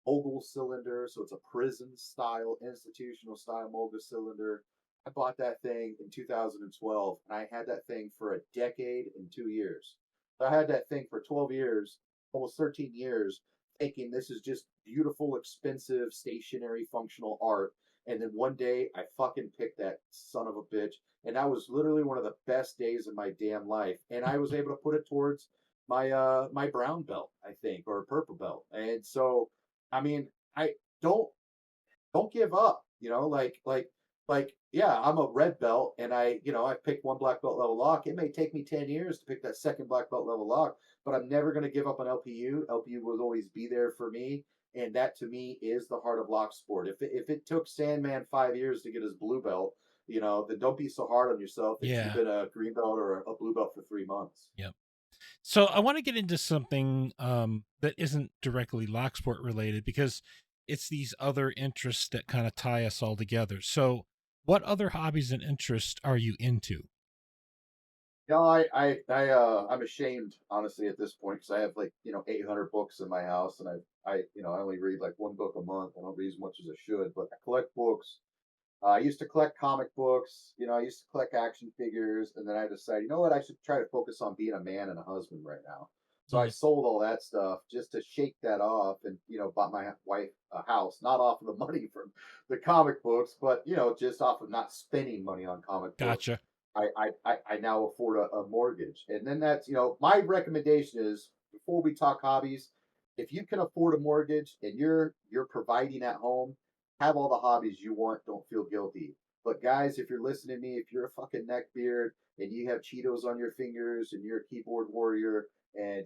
Mogul cylinder, so it's a prison style, institutional style Mogul cylinder. I bought that thing in 2012, and I had that thing for a decade and 2 years. So I had that thing for 12 years, almost 13 years, thinking this is just beautiful, expensive, stationary, functional art. And then one day I fucking picked that son of a bitch. And that was literally one of the best days of my damn life. And I was able to put it towards my brown belt, I think, or purple belt. And so I mean, I don't don't give up, yeah, I'm a red belt and I picked one black belt level lock. It may take me 10 years to pick that second black belt level lock, but I'm never going to give up on LPU. LPU will always be there for me. And that to me is the heart of lock sport. If it took Sandman 5 years to get his blue belt, then don't be so hard on yourself that you've Yeah. been a green belt or a blue belt for 3 months. Yep. So I want to get into something that isn't directly Locksport related because it's these other interests that kind of tie us all together. So, what other hobbies and interests are you into? No, I'm ashamed honestly at this point because I have 800 books in my house, and I only read like one book a month. I don't read as much as I should, but I collect books. I used to collect comic books. I used to collect action figures, and then I decided, you know what, I should try to focus on being a man and a husband right now. So I Mm, sold all that stuff just to shake that off, and bought my wife a house, not off of the money from the comic books, but just off of not spending money on comic books. gotcha. I now afford a mortgage, and then that's my recommendation is before we talk hobbies, if you can afford a mortgage and you're providing at home, have all the hobbies you want. Don't feel guilty. But guys, if you're listening to me, if you're a fucking neckbeard and you have Cheetos on your fingers and you're a keyboard warrior and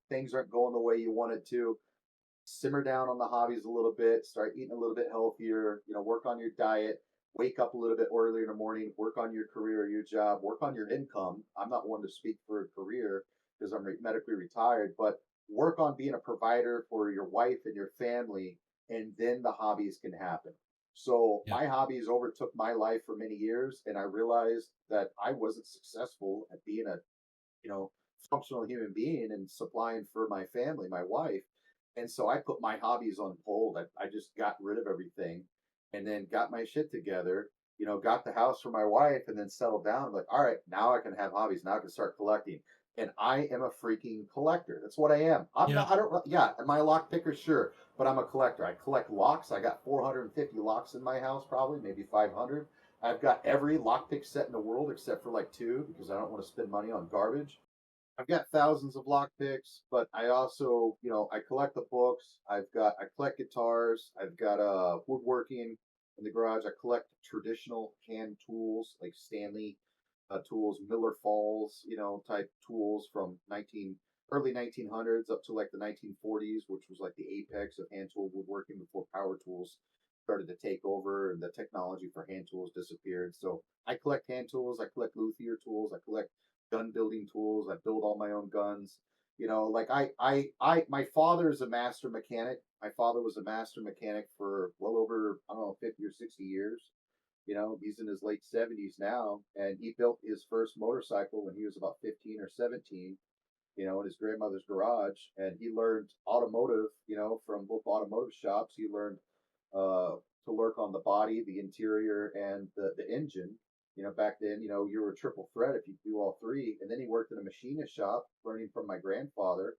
things aren't going the way you want it to, simmer down on the hobbies a little bit, start eating a little bit healthier, work on your diet, wake up a little bit earlier in the morning, work on your career or your job, work on your income. I'm not one to speak for a career because I'm medically retired, but work on being a provider for your wife and your family, and then the hobbies can happen. So Yep. my hobbies overtook my life for many years, and I realized that I wasn't successful at being a you know, functional human being and supplying for my family, my wife. And so I put my hobbies on hold. I just got rid of everything and then got my shit together, got the house for my wife and then settled down. I'm like, all right, now I can have hobbies. Now I can start collecting. And I am a freaking collector. That's what I am. I'm Yep. not, I don't, yeah, am I a lock picker? Sure. But I'm a collector. I collect locks. I got 450 locks in my house, probably, maybe 500. I've got every lockpick set in the world except for like two because I don't want to spend money on garbage. I've got thousands of lockpicks, but I also, I collect the books. I collect guitars. I've got woodworking in the garage. I collect traditional hand tools like Stanley tools, Miller Falls, type tools from 1900s up to like the 1940s, which was like the apex of hand tool woodworking before power tools started to take over and the technology for hand tools disappeared. So I collect hand tools. I collect luthier tools. I collect gun building tools. I build all my own guns. My father is a master mechanic. My father was a master mechanic for well over, I don't know, 50 or 60 years. He's in his late 70s now, and he built his first motorcycle when he was about 15 or 17, in his grandmother's garage. And he learned automotive, from both automotive shops. He learned to work on the body, the interior, and the engine. Back then, you were a triple threat if you do all three. And then he worked in a machinist shop, learning from my grandfather,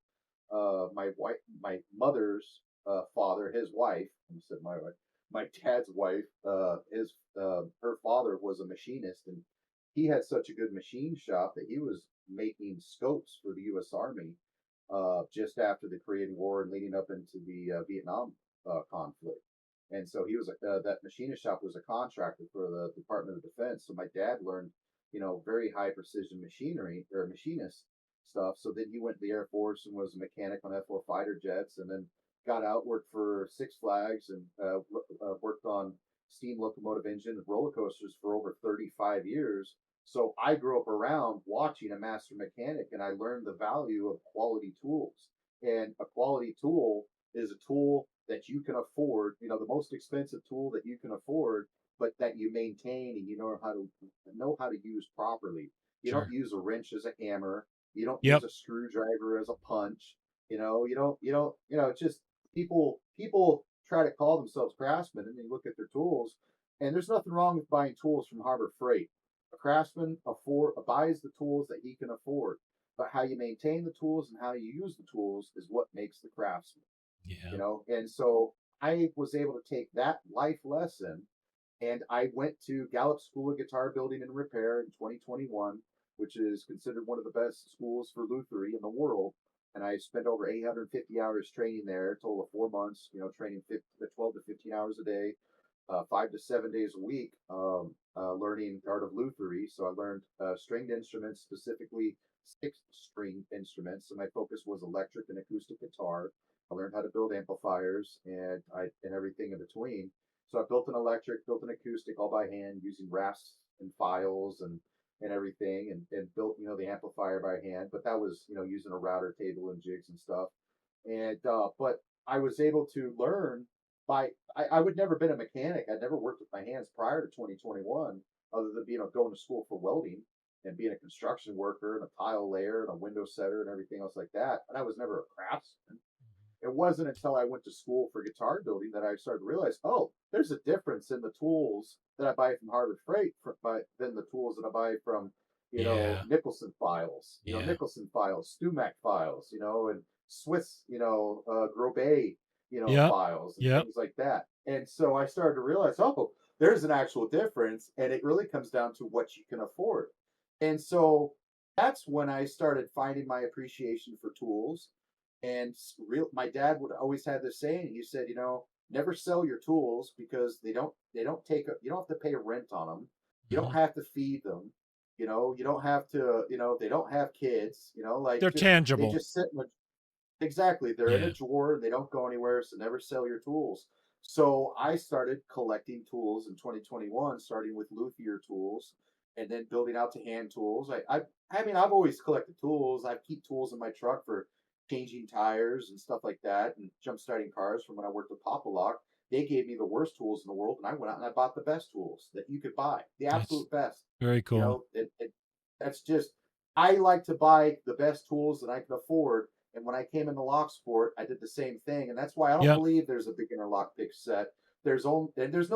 my mother's father, his wife. I said my wife, my dad's wife. Her father was a machinist, and he had such a good machine shop that he was making scopes for the U.S. Army just after the Korean War and leading up into the Vietnam conflict. And so that machinist shop was a contractor for the Department of Defense. So my dad learned, very high precision machinery or machinist stuff. So then he went to the Air Force and was a mechanic on F-4 fighter jets, and then got out, worked for Six Flags, and worked on steam locomotive engine and roller coasters for over 35 years. So I grew up around watching a master mechanic, and I learned the value of quality tools. And a quality tool is a tool that you can afford, the most expensive tool that you can afford, but that you maintain and you know how to use properly. You don't Sure. use a wrench as a hammer. You don't use Yep. a screwdriver as a punch. It's just people try to call themselves craftsmen and they look at their tools, and there's nothing wrong with buying tools from Harbor Freight. A craftsman buys the tools that he can afford, but how you maintain the tools and how you use the tools is what makes the craftsman. Yeah. And so I was able to take that life lesson, and I went to Gallup School of Guitar Building and Repair in 2021, which is considered one of the best schools for lutherie in the world. And I spent over 850 hours training there, a total of 4 months, training 12 to 15 hours a day, 5 to 7 days a week, learning the art of lutherie. So I learned stringed instruments, specifically 6 string instruments. So my focus was electric and acoustic guitar. I learned how to build amplifiers and everything in between. So I built an electric, built an acoustic all by hand using rasps and files and everything, and built the amplifier by hand. But that was using a router table and jigs and stuff. And but I was able to learn I would never been a mechanic. I'd never worked with my hands prior to 2021, other than going to school for welding and being a construction worker and a tile layer and a window setter and everything else like that. But I was never a craftsman. It wasn't until I went to school for guitar building that I started to realize, oh, there's a difference in the tools that I buy from Harbor Freight than the tools that I buy from, Yeah. Yeah. Nicholson files, Stumac files, and Swiss, Grobet, Yep. files and Yep. things like that. And so I started to realize, oh, there's an actual difference, and it really comes down to what you can afford. And so that's when I started finding my appreciation for tools. And my dad would always have this saying. He said, never sell your tools because they don't take you don't have to pay a rent on them. You don't Mhm. have to feed them. You don't have to. They don't have kids. Like They're just they tangible. just sit in the Exactly. They're in a Yeah. drawer. They don't go anywhere, so never sell your tools. So I started collecting tools in 2021, starting with luthier tools and then building out to hand tools. I mean, I've always collected tools. I keep tools in my truck for changing tires and stuff like that, and jump starting cars from when I worked at Papa Lock. They gave me the worst tools in the world, and I went out and I bought the best tools that you could buy, the That's absolute best. very cool. That's just I like to buy the best tools that I can afford, and when I came into lock sport, I did the same thing, and that's why I don't Yep. believe there's a beginner lockpick set. There's no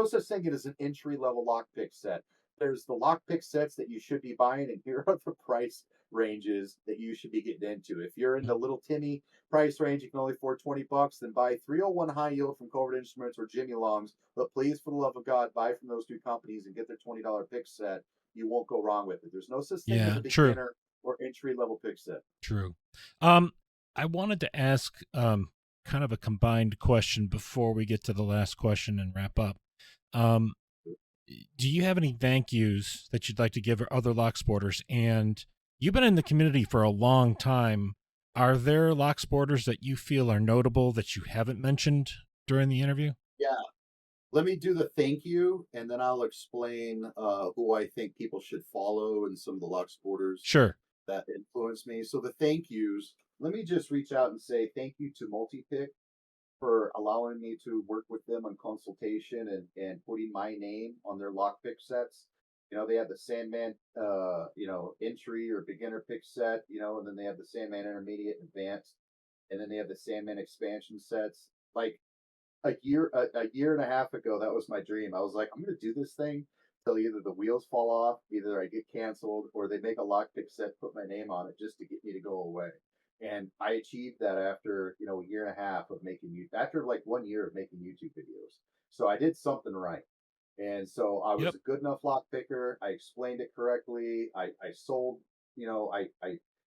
such thing as an entry level lockpick set. There's the lockpick sets that you should be buying, and here are the price ranges that you should be getting into. If you're in the little Timmy price range, you can only afford $20, then buy 301 high yield from Covert Instruments or Jimmy Long's. But please, for the love of God, buy from those two companies and get their $20 pick set. You won't go wrong with it. There's no such thing as Yeah. a True. beginner or entry level pick set. True. Um, I wanted to ask kind of a combined question before we get to the last question and wrap up. Um, do you have any thank yous that you'd like to give other lock sporters? And you've been in the community for a long time. Are there lock sporters that you feel are notable that you haven't mentioned during the interview? Yeah. Let me do the thank you, and then I'll explain who I think people should follow and some of the Lux porters Sure. that influenced me. So the thank yous. Let me just reach out and say thank you to Multipick for allowing me to work with them on consultation and putting my name on their lockpick sets. They have the Sandman, entry or beginner pick set, and then they have the Sandman intermediate and advanced, and then they have the Sandman expansion sets. Like a year and a half ago, that was my dream. I was like, I'm going to do this thing till either the wheels fall off, either I get canceled, or they make a lockpick set, put my name on it just to get me to go away. And I achieved that after a year and a half of after like 1 year of making YouTube videos. So I did something right. And so I was Yep. a good enough lock picker. I explained it correctly. I sold, I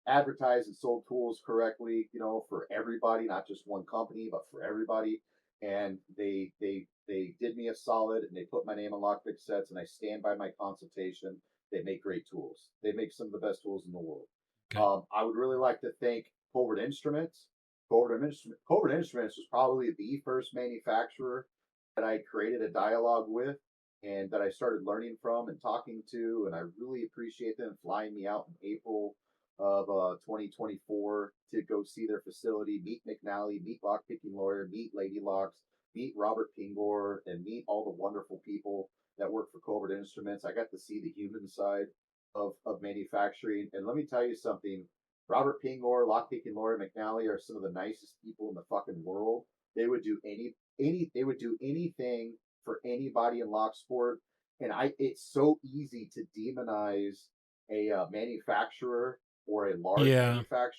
advertised and sold tools correctly, for everybody, not just one company, but for everybody. And they did me a solid, and they put my name on lockpick sets, and I stand by my consultation. They make great tools. They make some of the best tools in the world. Okay. I would really like to thank Covert Instruments. Covert Instruments was probably the first manufacturer that I created a dialogue with and that I started learning from and talking to. And I really appreciate them flying me out in April of 2024 to go see their facility, meet McNally, meet Lockpicking Lawyer, meet Lady Locks, meet Robert Pingor, and meet all the wonderful people that work for Covert Instruments. I got to see the human side of manufacturing. And let me tell you something. Robert Pingor, Lockpick, and Lori McNally are some of the nicest people in the fucking world. They would do they would do anything for anybody in lock sport. And it's so easy to demonize a manufacturer or a large Yeah. manufacturer.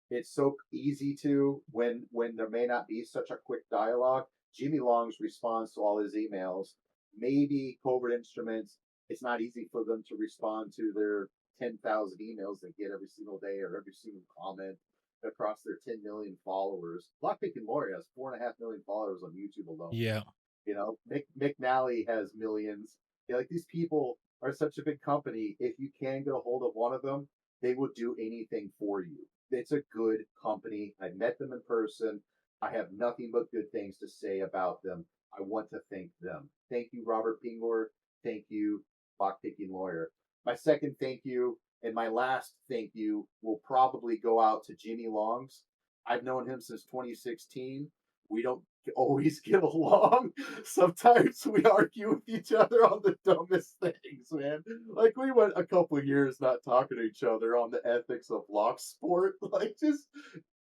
It's so easy to when there may not be such a quick dialogue. Jimmy Long's response to all his emails, maybe Covert Instruments, it's not easy for them to respond to their 10,000 emails they get every single day or every single comment across their 10 million followers. Lockpick and Lori has 4.5 million followers on YouTube alone. Yeah. You know, Mick Nally has millions. Like these people are such a big company. If you can get a hold of one of them, they will do anything for you. It's a good company. I met them in person. I have nothing but good things to say about them. I want to thank them. Thank you, Robert Pingor. Thank you, Lockpicking Lawyer. My second thank you and my last thank you will probably go out to Jimmy Longs. I've known him since 2016. We don't always get along. Sometimes we argue with each other on the dumbest things, man. Like we went a couple of years not talking to each other on the ethics of lock sport, like just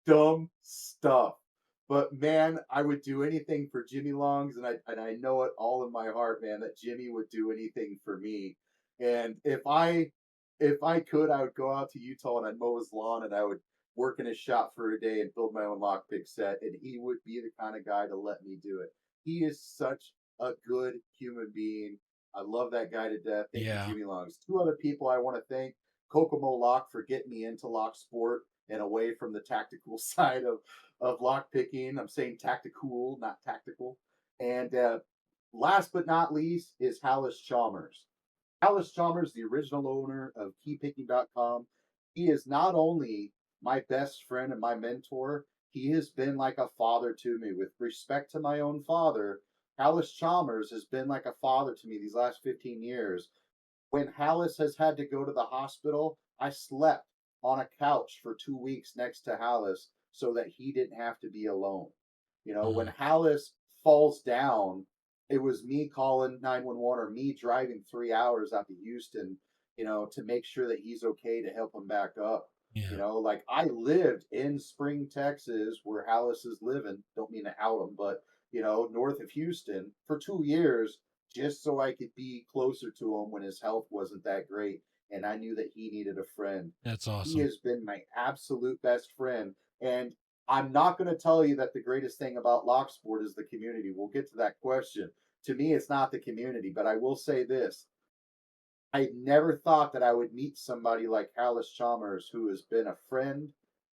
dumb stuff. But man, I would do anything for Jimmy Longs, and I know it all in my heart, man, that Jimmy would do anything for me. And if I could, I would go out to Utah and I'd mow his lawn and I would work in his shop for a day and build my own lockpick set, and he would be the kind of guy to let me do it. He is such a good human being. I love that guy to death. Thank you, Yeah. Jimmy Longs. Two other people I want to thank: Kokomo Lock for getting me into lock sport and away from the tactical side of lock picking. I'm saying tactical, not tactical. And last but not least is Hallis Chalmers. Hallis Chalmers, the original owner of keypicking.com. He is not only my best friend and my mentor, he has been like a father to me. With respect to my own father, Hallis Chalmers has been like a father to me these last 15 years. When Hallis has had to go to the hospital, I slept on a couch for 2 weeks next to Hallis so that he didn't have to be alone. You know, when Mm. Hallis falls down, it was me calling 911 or me driving 3 hours out to Houston, to make sure that he's okay to help him back up. Yeah. Like I lived in Spring, Texas, where Hallis is living. Don't mean to out him, but north of Houston for 2 years just so I could be closer to him when his health wasn't that great. And I knew that he needed a friend. That's He awesome. has been my absolute best friend. And I'm not going to tell you that the greatest thing about lock sport is the community. We'll get to that question. To me, it's not the community, but I will say this: I never thought that I would meet somebody like Alice Chalmers, who has been a friend,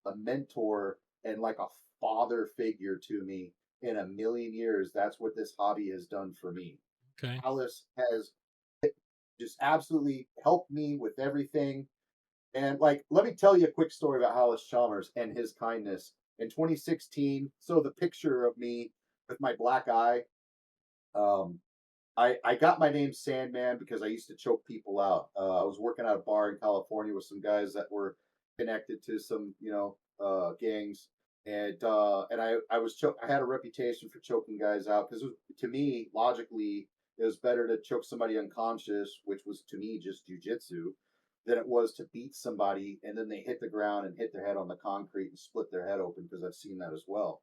a mentor, and like a father figure to me in a million years. That's what this hobby has done for me. Okay. Alice has just absolutely helped me with everything. And like, let me tell you a quick story about Hollis Chalmers and his kindness. In 2016, so the picture of me with my black eye, um, I got my name Sandman because I used to choke people out. I was working at a bar in California with some guys that were connected to some, gangs, and I had a reputation for choking guys out because to me, logically, it was better to choke somebody unconscious, which was to me just jujitsu, than it was to beat somebody and then they hit the ground and hit their head on the concrete and split their head open, because I've seen that as well.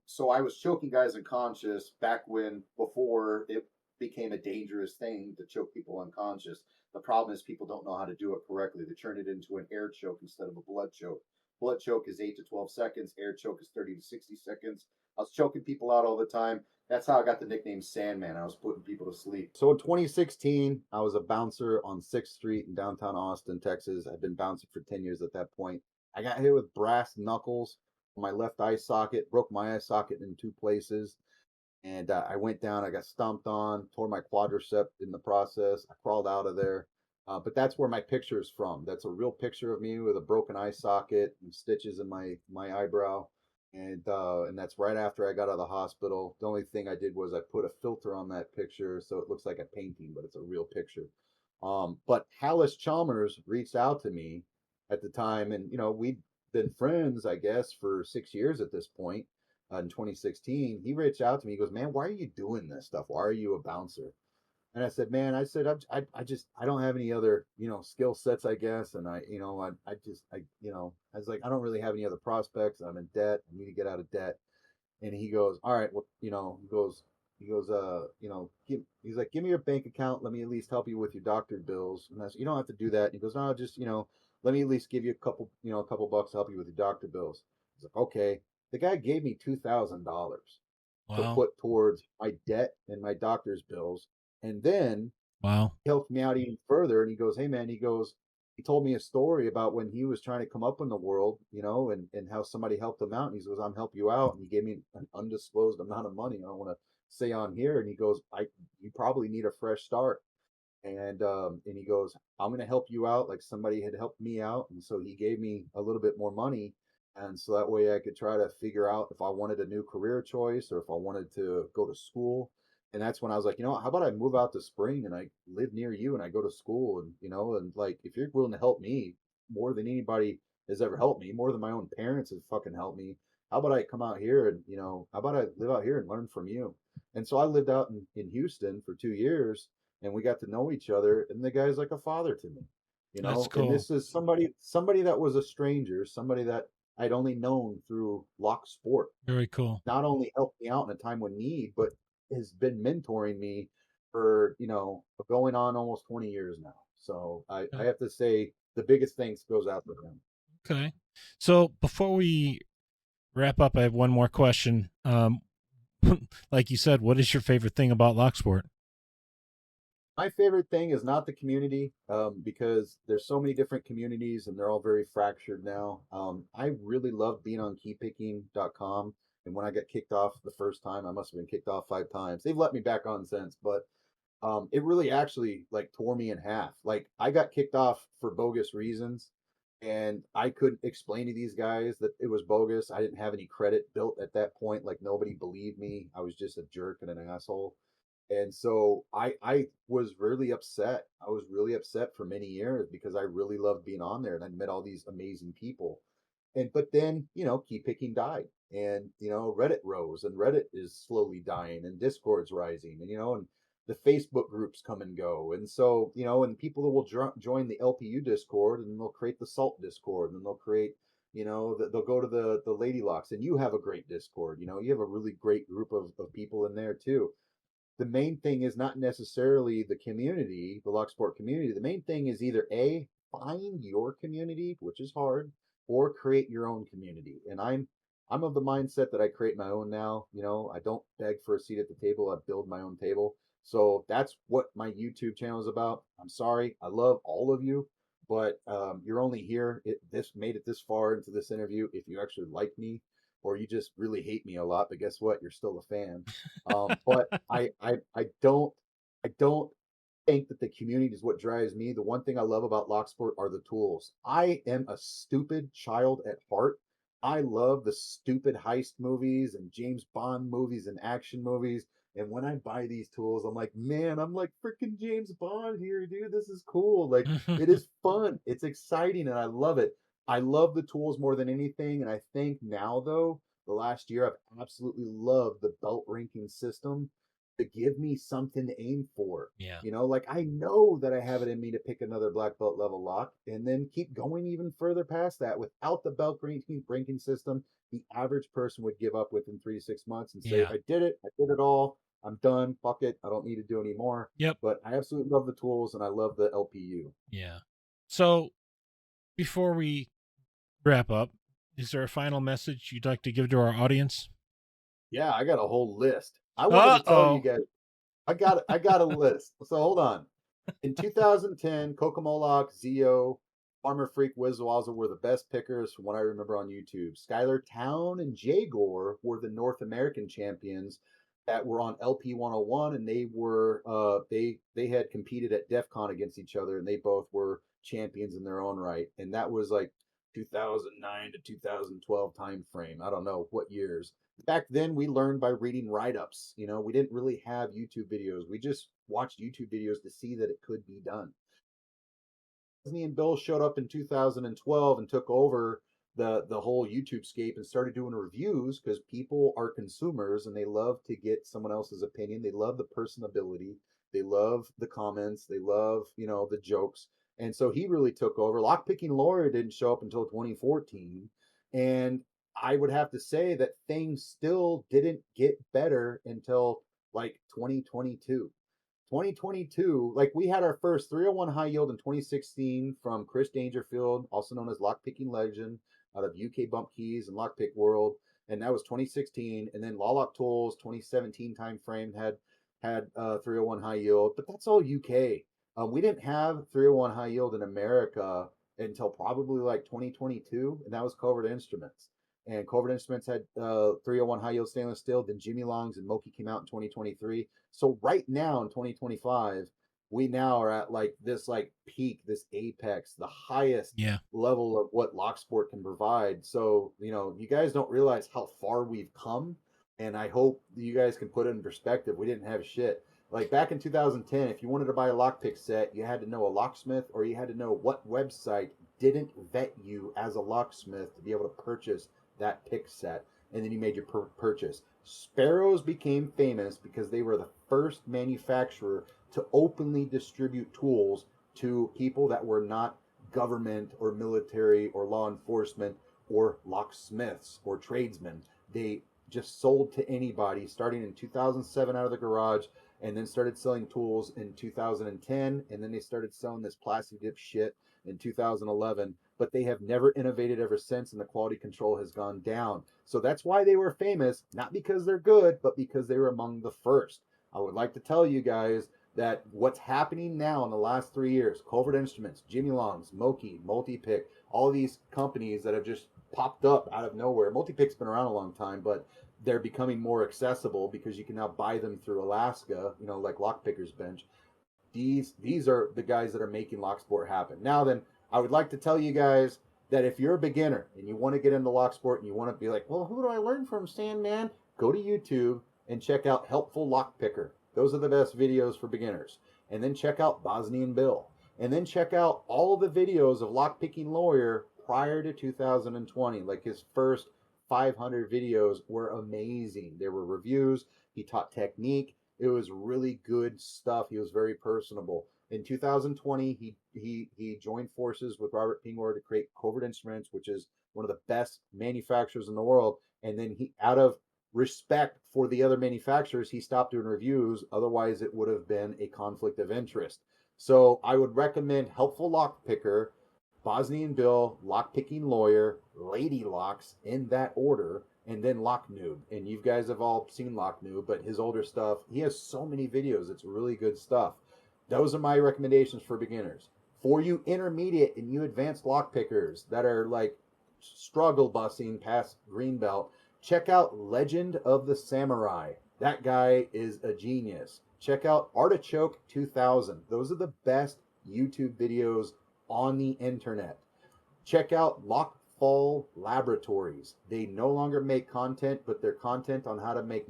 So I was choking guys unconscious back when before it became a dangerous thing to choke people unconscious. The problem is people don't know how to do it correctly. They turn it into an air choke instead of a blood choke. Blood choke is 8 to 12 seconds. Air choke is 30 to 60 seconds. I was choking people out all the time. That's how I got the nickname Sandman. I was putting people to sleep. So in 2016, I was a bouncer on 6th Street in downtown Austin, Texas. I'd been bouncing for 10 years at that point. I got hit with brass knuckles on my left eye socket, broke my eye socket in two places. And I went down, I got stomped on, tore my quadricep in the process. I crawled out of there. But that's where my picture is from. That's a real picture of me with a broken eye socket and stitches in my eyebrow. And that's right after I got out of the hospital. The only thing I did was I put a filter on that picture so it looks like a painting, but it's a real picture. But Hallis Chalmers reached out to me at the time, and we'd been friends, I guess, for 6 years at this point. In 2016, he reached out to me. He goes, "Man, why are you doing this stuff? Why are you a bouncer?" And I said, man, I said, I just, I don't have any other, skill sets, I guess. And I was like, I don't really have any other prospects. I'm in debt. I need to get out of debt. And he goes, all right, well, he's like, give me your bank account. Let me at least help you with your doctor bills. And I said, you don't have to do that. And he goes, no, just, let me at least give you a couple bucks to help you with your doctor bills. He's like, okay. The guy gave me $2,000 to Wow. put towards my debt and my doctor's bills. And then Wow. helped me out even further. And he goes, hey man, he told me a story about when he was trying to come up in the world, and how somebody helped him out. And he goes, I'm help you out. And he gave me an undisclosed amount of money. I don't want to say on here. And he goes, you probably need a fresh start. And he goes, I'm going to help you out like somebody had helped me out. And so he gave me a little bit more money, and so that way I could try to figure out if I wanted a new career choice or if I wanted to go to school. And that's when I was like, how about I move out to Spring and I live near you and I go to school, and like if you're willing to help me more than anybody has ever helped me, more than my own parents have fucking helped me, how about I come out here and how about I live out here and learn from you? And so I lived out in Houston for 2 years, and we got to know each other, and the guy's like a father to me. That's And cool. this is somebody that was a stranger, somebody that I'd only known through lock sport. Very cool. Not only helped me out in a time of need, but has been mentoring me for, going on almost 20 years now. So I Okay. have to say the biggest thanks goes out to them. Okay. So before we wrap up, I have one more question. Like you said, what is your favorite thing about Locksport? My favorite thing is not the community, because there's so many different communities and they're all very fractured now. I really love being on keypicking.com. And when I got kicked off the first time, I must have been kicked off 5 times. They've let me back on since, but it really actually like tore me in half. Like I got kicked off for bogus reasons, and I couldn't explain to these guys that it was bogus. I didn't have any credit built at that point. Like nobody believed me. I was just a jerk and an asshole. And so I was really upset. I was really upset for many years because I really loved being on there and I met all these amazing people. And but then, keep picking died. And Reddit rose, and Reddit is slowly dying, and Discord's rising, and the Facebook groups come and go. And so, and people will join the LPU Discord, and they'll create the Salt Discord, and they'll create, they'll go to the Lady Locks, and you have a great Discord. You have a really great group of people in there too. The main thing is not necessarily the community, the lock sport community. The main thing is either A, find your community, which is hard, or create your own community. And I'm of the mindset that I create my own now. I don't beg for a seat at the table, I build my own table. So that's what my YouTube channel is about. I'm sorry, I love all of you, but you're only here. This made it this far into this interview if you actually like me, or you just really hate me a lot. But guess what? You're still a fan. But I don't think that the community is what drives me. The one thing I love about Locksport are the tools. I am a stupid child at heart. I love the stupid heist movies and James Bond movies and action movies. And when I buy these tools, I'm like, man, I'm like freaking James Bond here, dude. This is cool. Like, it is fun. It's exciting, and I love it. I love the tools more than anything. And I think now, though, the last year, I've absolutely loved the belt ranking system to give me something to aim for. Yeah. Like I know that I have it in me to pick another black belt level lock and then keep going even further past that. Without the belt ranking system, the average person would give up within 3 to 6 months and say, Yeah. I did it. I did it all. I'm done. Fuck it. I don't need to do any more. Yep. But I absolutely love the tools and I love the LPU. Yeah. So before we wrap up, is there a final message you'd like to give to our audience? Yeah, I got a whole list. I wanted Uh to tell you oh. guys, I got a list. So hold on. In 2010, Kokomolok, Zio, Farmer Freak, Wizwaza were the best pickers from what I remember on YouTube. Skylar Town and Jagor were the North American champions that were on LP 101, and they had competed at DEF CON against each other, and they both were champions in their own right. And that was like 2009 to 2012 time frame. I don't know what years. Back then we learned by reading write-ups. We didn't really have YouTube videos. We just watched YouTube videos to see that it could be done. Disney and Bill showed up in 2012 and took over the whole YouTube scape and started doing reviews because people are consumers and they love to get someone else's opinion. They love the personability. They love the comments. They love, the jokes. And so he really took over. Lockpicking Lawyer didn't show up until 2014. And I would have to say that things still didn't get better until like 2022. 2022, like we had our first 301 high yield in 2016 from Chris Dangerfield, also known as Lockpicking Legend, out of UK Bump Keys and Lockpick World, and that was 2016. And then Lawlock Tools 2017 timeframe had 301 high yield, but that's all UK. We didn't have 301 high yield in America until probably like 2022, and that was Covert Instruments. And Covert Instruments had 301 high yield stainless steel. Then Jimmy Long's and Moki came out in 2023. So right now in 2025, we now are at like this like peak, this apex, the highest Yeah. level of what Locksport can provide. So, you guys don't realize how far we've come. And I hope you guys can put it in perspective. We didn't have shit. Like back in 2010, if you wanted to buy a lockpick set, you had to know a locksmith, or you had to know what website didn't vet you as a locksmith to be able to purchase that pick set. And then you made your purchase. Sparrows became famous because they were the first manufacturer to openly distribute tools to people that were not government or military or law enforcement or locksmiths or tradesmen. They just sold to anybody starting in 2007 out of the garage, and then started selling tools in 2010, and then they started selling this plastic dip shit in 2011, but they have never innovated ever since, and the quality control has gone down. So that's why they were famous, not because they're good, but because they were among the first. I would like to tell you guys that what's happening now in the last 3 years, Covert Instruments, Jimmy Long's, Moki, Multipick, all these companies that have just popped up out of nowhere. Multipick's been around a long time, but they're becoming more accessible because you can now buy them through Alaska, like Lockpicker's Bench. These are the guys that are making Locksport happen. Now then, I would like to tell you guys that if you're a beginner and you want to get into Locksport and you want to be like, well, who do I learn from, Sandman? Go to YouTube and check out Helpful Lockpicker. Those are the best videos for beginners. And then check out Bosnian Bill. And then check out all the videos of Lockpicking Lawyer prior to 2020. Like his first 500 videos were amazing. There were reviews. He taught technique. It was really good stuff. He was very personable. In 2020, he joined forces with Robert Pingor to create Covert Instruments, which is one of the best manufacturers in the world. And then he, out of respect for the other manufacturers, he stopped doing reviews. Otherwise, it would have been a conflict of interest. So I would recommend Helpful Lockpicker, Bosnian Bill, Lockpicking Lawyer, Lady Locks in that order, and then Lock Noob. And you guys have all seen Lock Noob, but his older stuff, he has so many videos. It's really good stuff. Those are my recommendations for beginners. For you intermediate and you advanced lockpickers that are like struggle busing past green belt, check out Legend of the Samurai. That guy is a genius. Check out Artichoke 2000. Those are the best YouTube videos on the internet. Check out Lockfall Laboratories. They no longer make content, but their content on how to make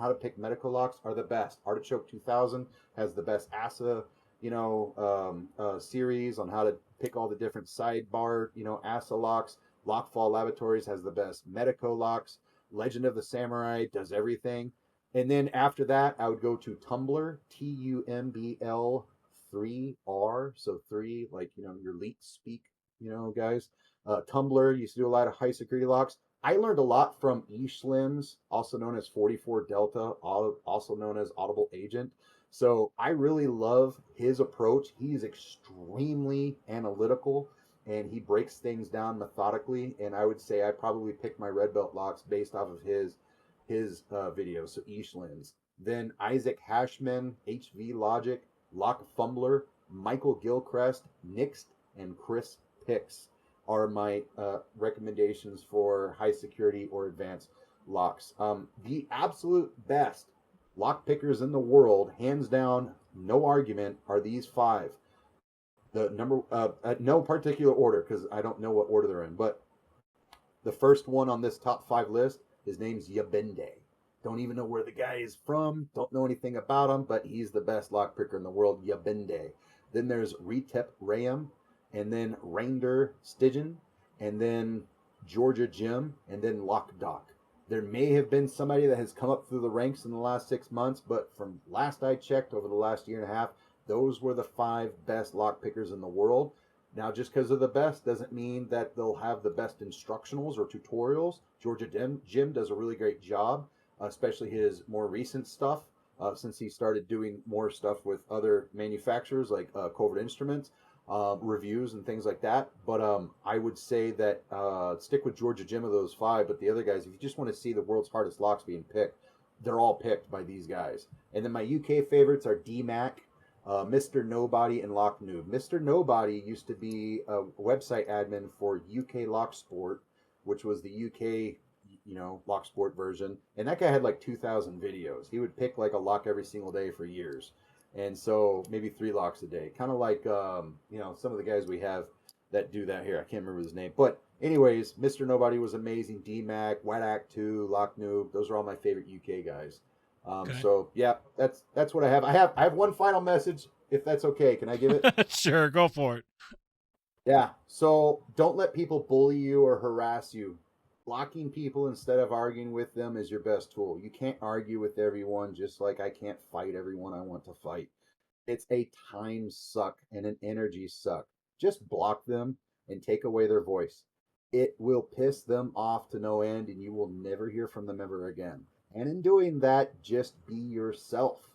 how to pick medical locks are the best. Artichoke 2000 has the best ASA, series on how to pick all the different sidebar, ASA locks. Lockfall Laboratories has the best Medico locks. Legend of the Samurai does everything. And then after that, I would go to Tumblr, TUMBL 3R. So 3, like, your leet speak, guys. Tumblr used to do a lot of high security locks. I learned a lot from eSlims, also known as 44 Delta, also known as Audible Agent. So I really love his approach. He's extremely analytical and he breaks things down methodically. And I would say I probably picked my red belt locks based off of his videos. So eSlims. Then Isaac Hashman, HV Logic, Lock Fumbler, Michael Gilchrist, Nixt, and Chris Picks are my recommendations for high security or advanced locks. The absolute best lock pickers in the world, hands down, no argument, are these 5. The number, no particular order, because I don't know what order they're in, but the first one on this top 5 list, his name's Yabende. Don't even know where the guy is from, don't know anything about him, but he's the best lock picker in the world, Yabende. Then there's Retep Rayam, and then Reinder Stigen, and then Georgia Jim, and then Lock Doc. There may have been somebody that has come up through the ranks in the last 6 months, but from last I checked over the last year and a half, those were the 5 best lock pickers in the world. Now, just because they're the best doesn't mean that they'll have the best instructionals or tutorials. Georgia Jim does a really great job, especially his more recent stuff, since he started doing more stuff with other manufacturers like Covert Instruments, reviews and things like that. But I would say that stick with Georgia Jim of those 5. But the other guys, if you just want to see the world's hardest locks being picked, they're all picked by these guys. And then my UK favorites are DMAC, Mr. Nobody, and Lock Noob. Mr. Nobody used to be a website admin for UK Lock Sport, which was the UK, Lock Sport version. And that guy had like 2,000 videos. He would pick like a lock every single day for years. And so maybe 3 locks a day. Kind of like, some of the guys we have that do that here. I can't remember his name. But anyways, Mr. Nobody was amazing. DMAC, Wet Act 2, Lock Noob. Those are all my favorite UK guys. Okay. So yeah, that's what I have. I have one final message, if that's okay. Can I give it? Sure, go for it. Yeah. So don't let people bully you or harass you. Blocking people instead of arguing with them is your best tool. You can't argue with everyone, just like I can't fight everyone I want to fight. It's a time suck and an energy suck. Just block them and take away their voice. It will piss them off to no end, and you will never hear from them ever again. And in doing that, just be yourself.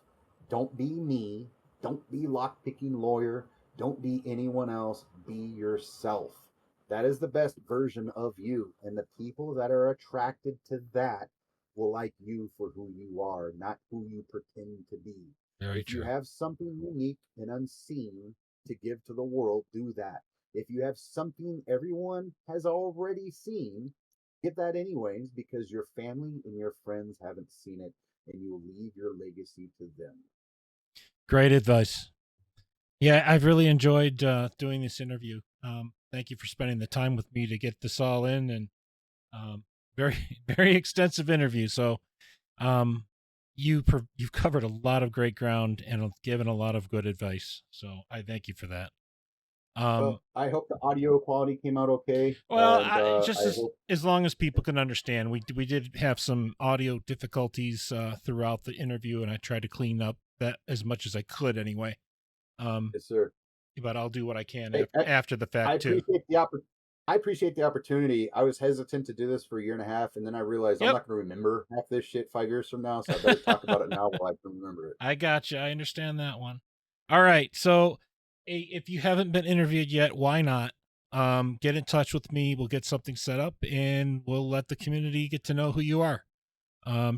Don't be me. Don't be lockpicking lawyer. Don't be anyone else. Be yourself. That is the best version of you. And the people that are attracted to that will like you for who you are, not who you pretend to be. Very If true. you have something unique and unseen to give to the world, do that. If you have something everyone has already seen, give that anyways, because your family and your friends haven't seen it, and you will leave your legacy to them. Great advice. Yeah, I've really enjoyed doing this interview. Thank you for spending the time with me to get this all in, and very very extensive interview. So you've covered a lot of great ground and given a lot of good advice. So I thank you for that. Well, I hope the audio quality came out okay. Well, And just I hope as long as people can understand, we did have some audio difficulties throughout the interview, and I tried to clean up that as much as I could anyway. yes, sir. But I'll do what I can Hey, after the I fact too. appreciate the I appreciate the opportunity. I was hesitant to do this for a year and a half, and then I realized I'm Yep, not going to remember half this shit 5 years from now, so I better talk about it now while I can remember it. I got you. I understand that one. All right, so if you haven't been interviewed yet, why not? Get in touch with me. We'll get something set up, and we'll let the community get to know who you are.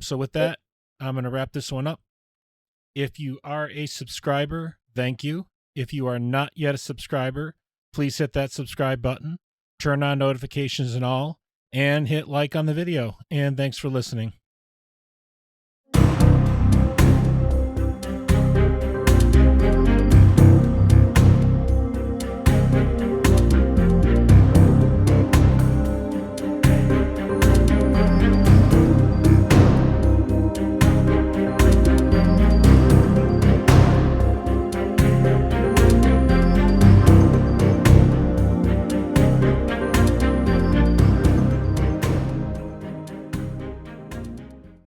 So with Okay. that, I'm going to wrap this one up. If you are a subscriber, thank you. If you are not yet a subscriber, please hit that subscribe button, turn on notifications and all, and hit like on the video. And thanks for listening.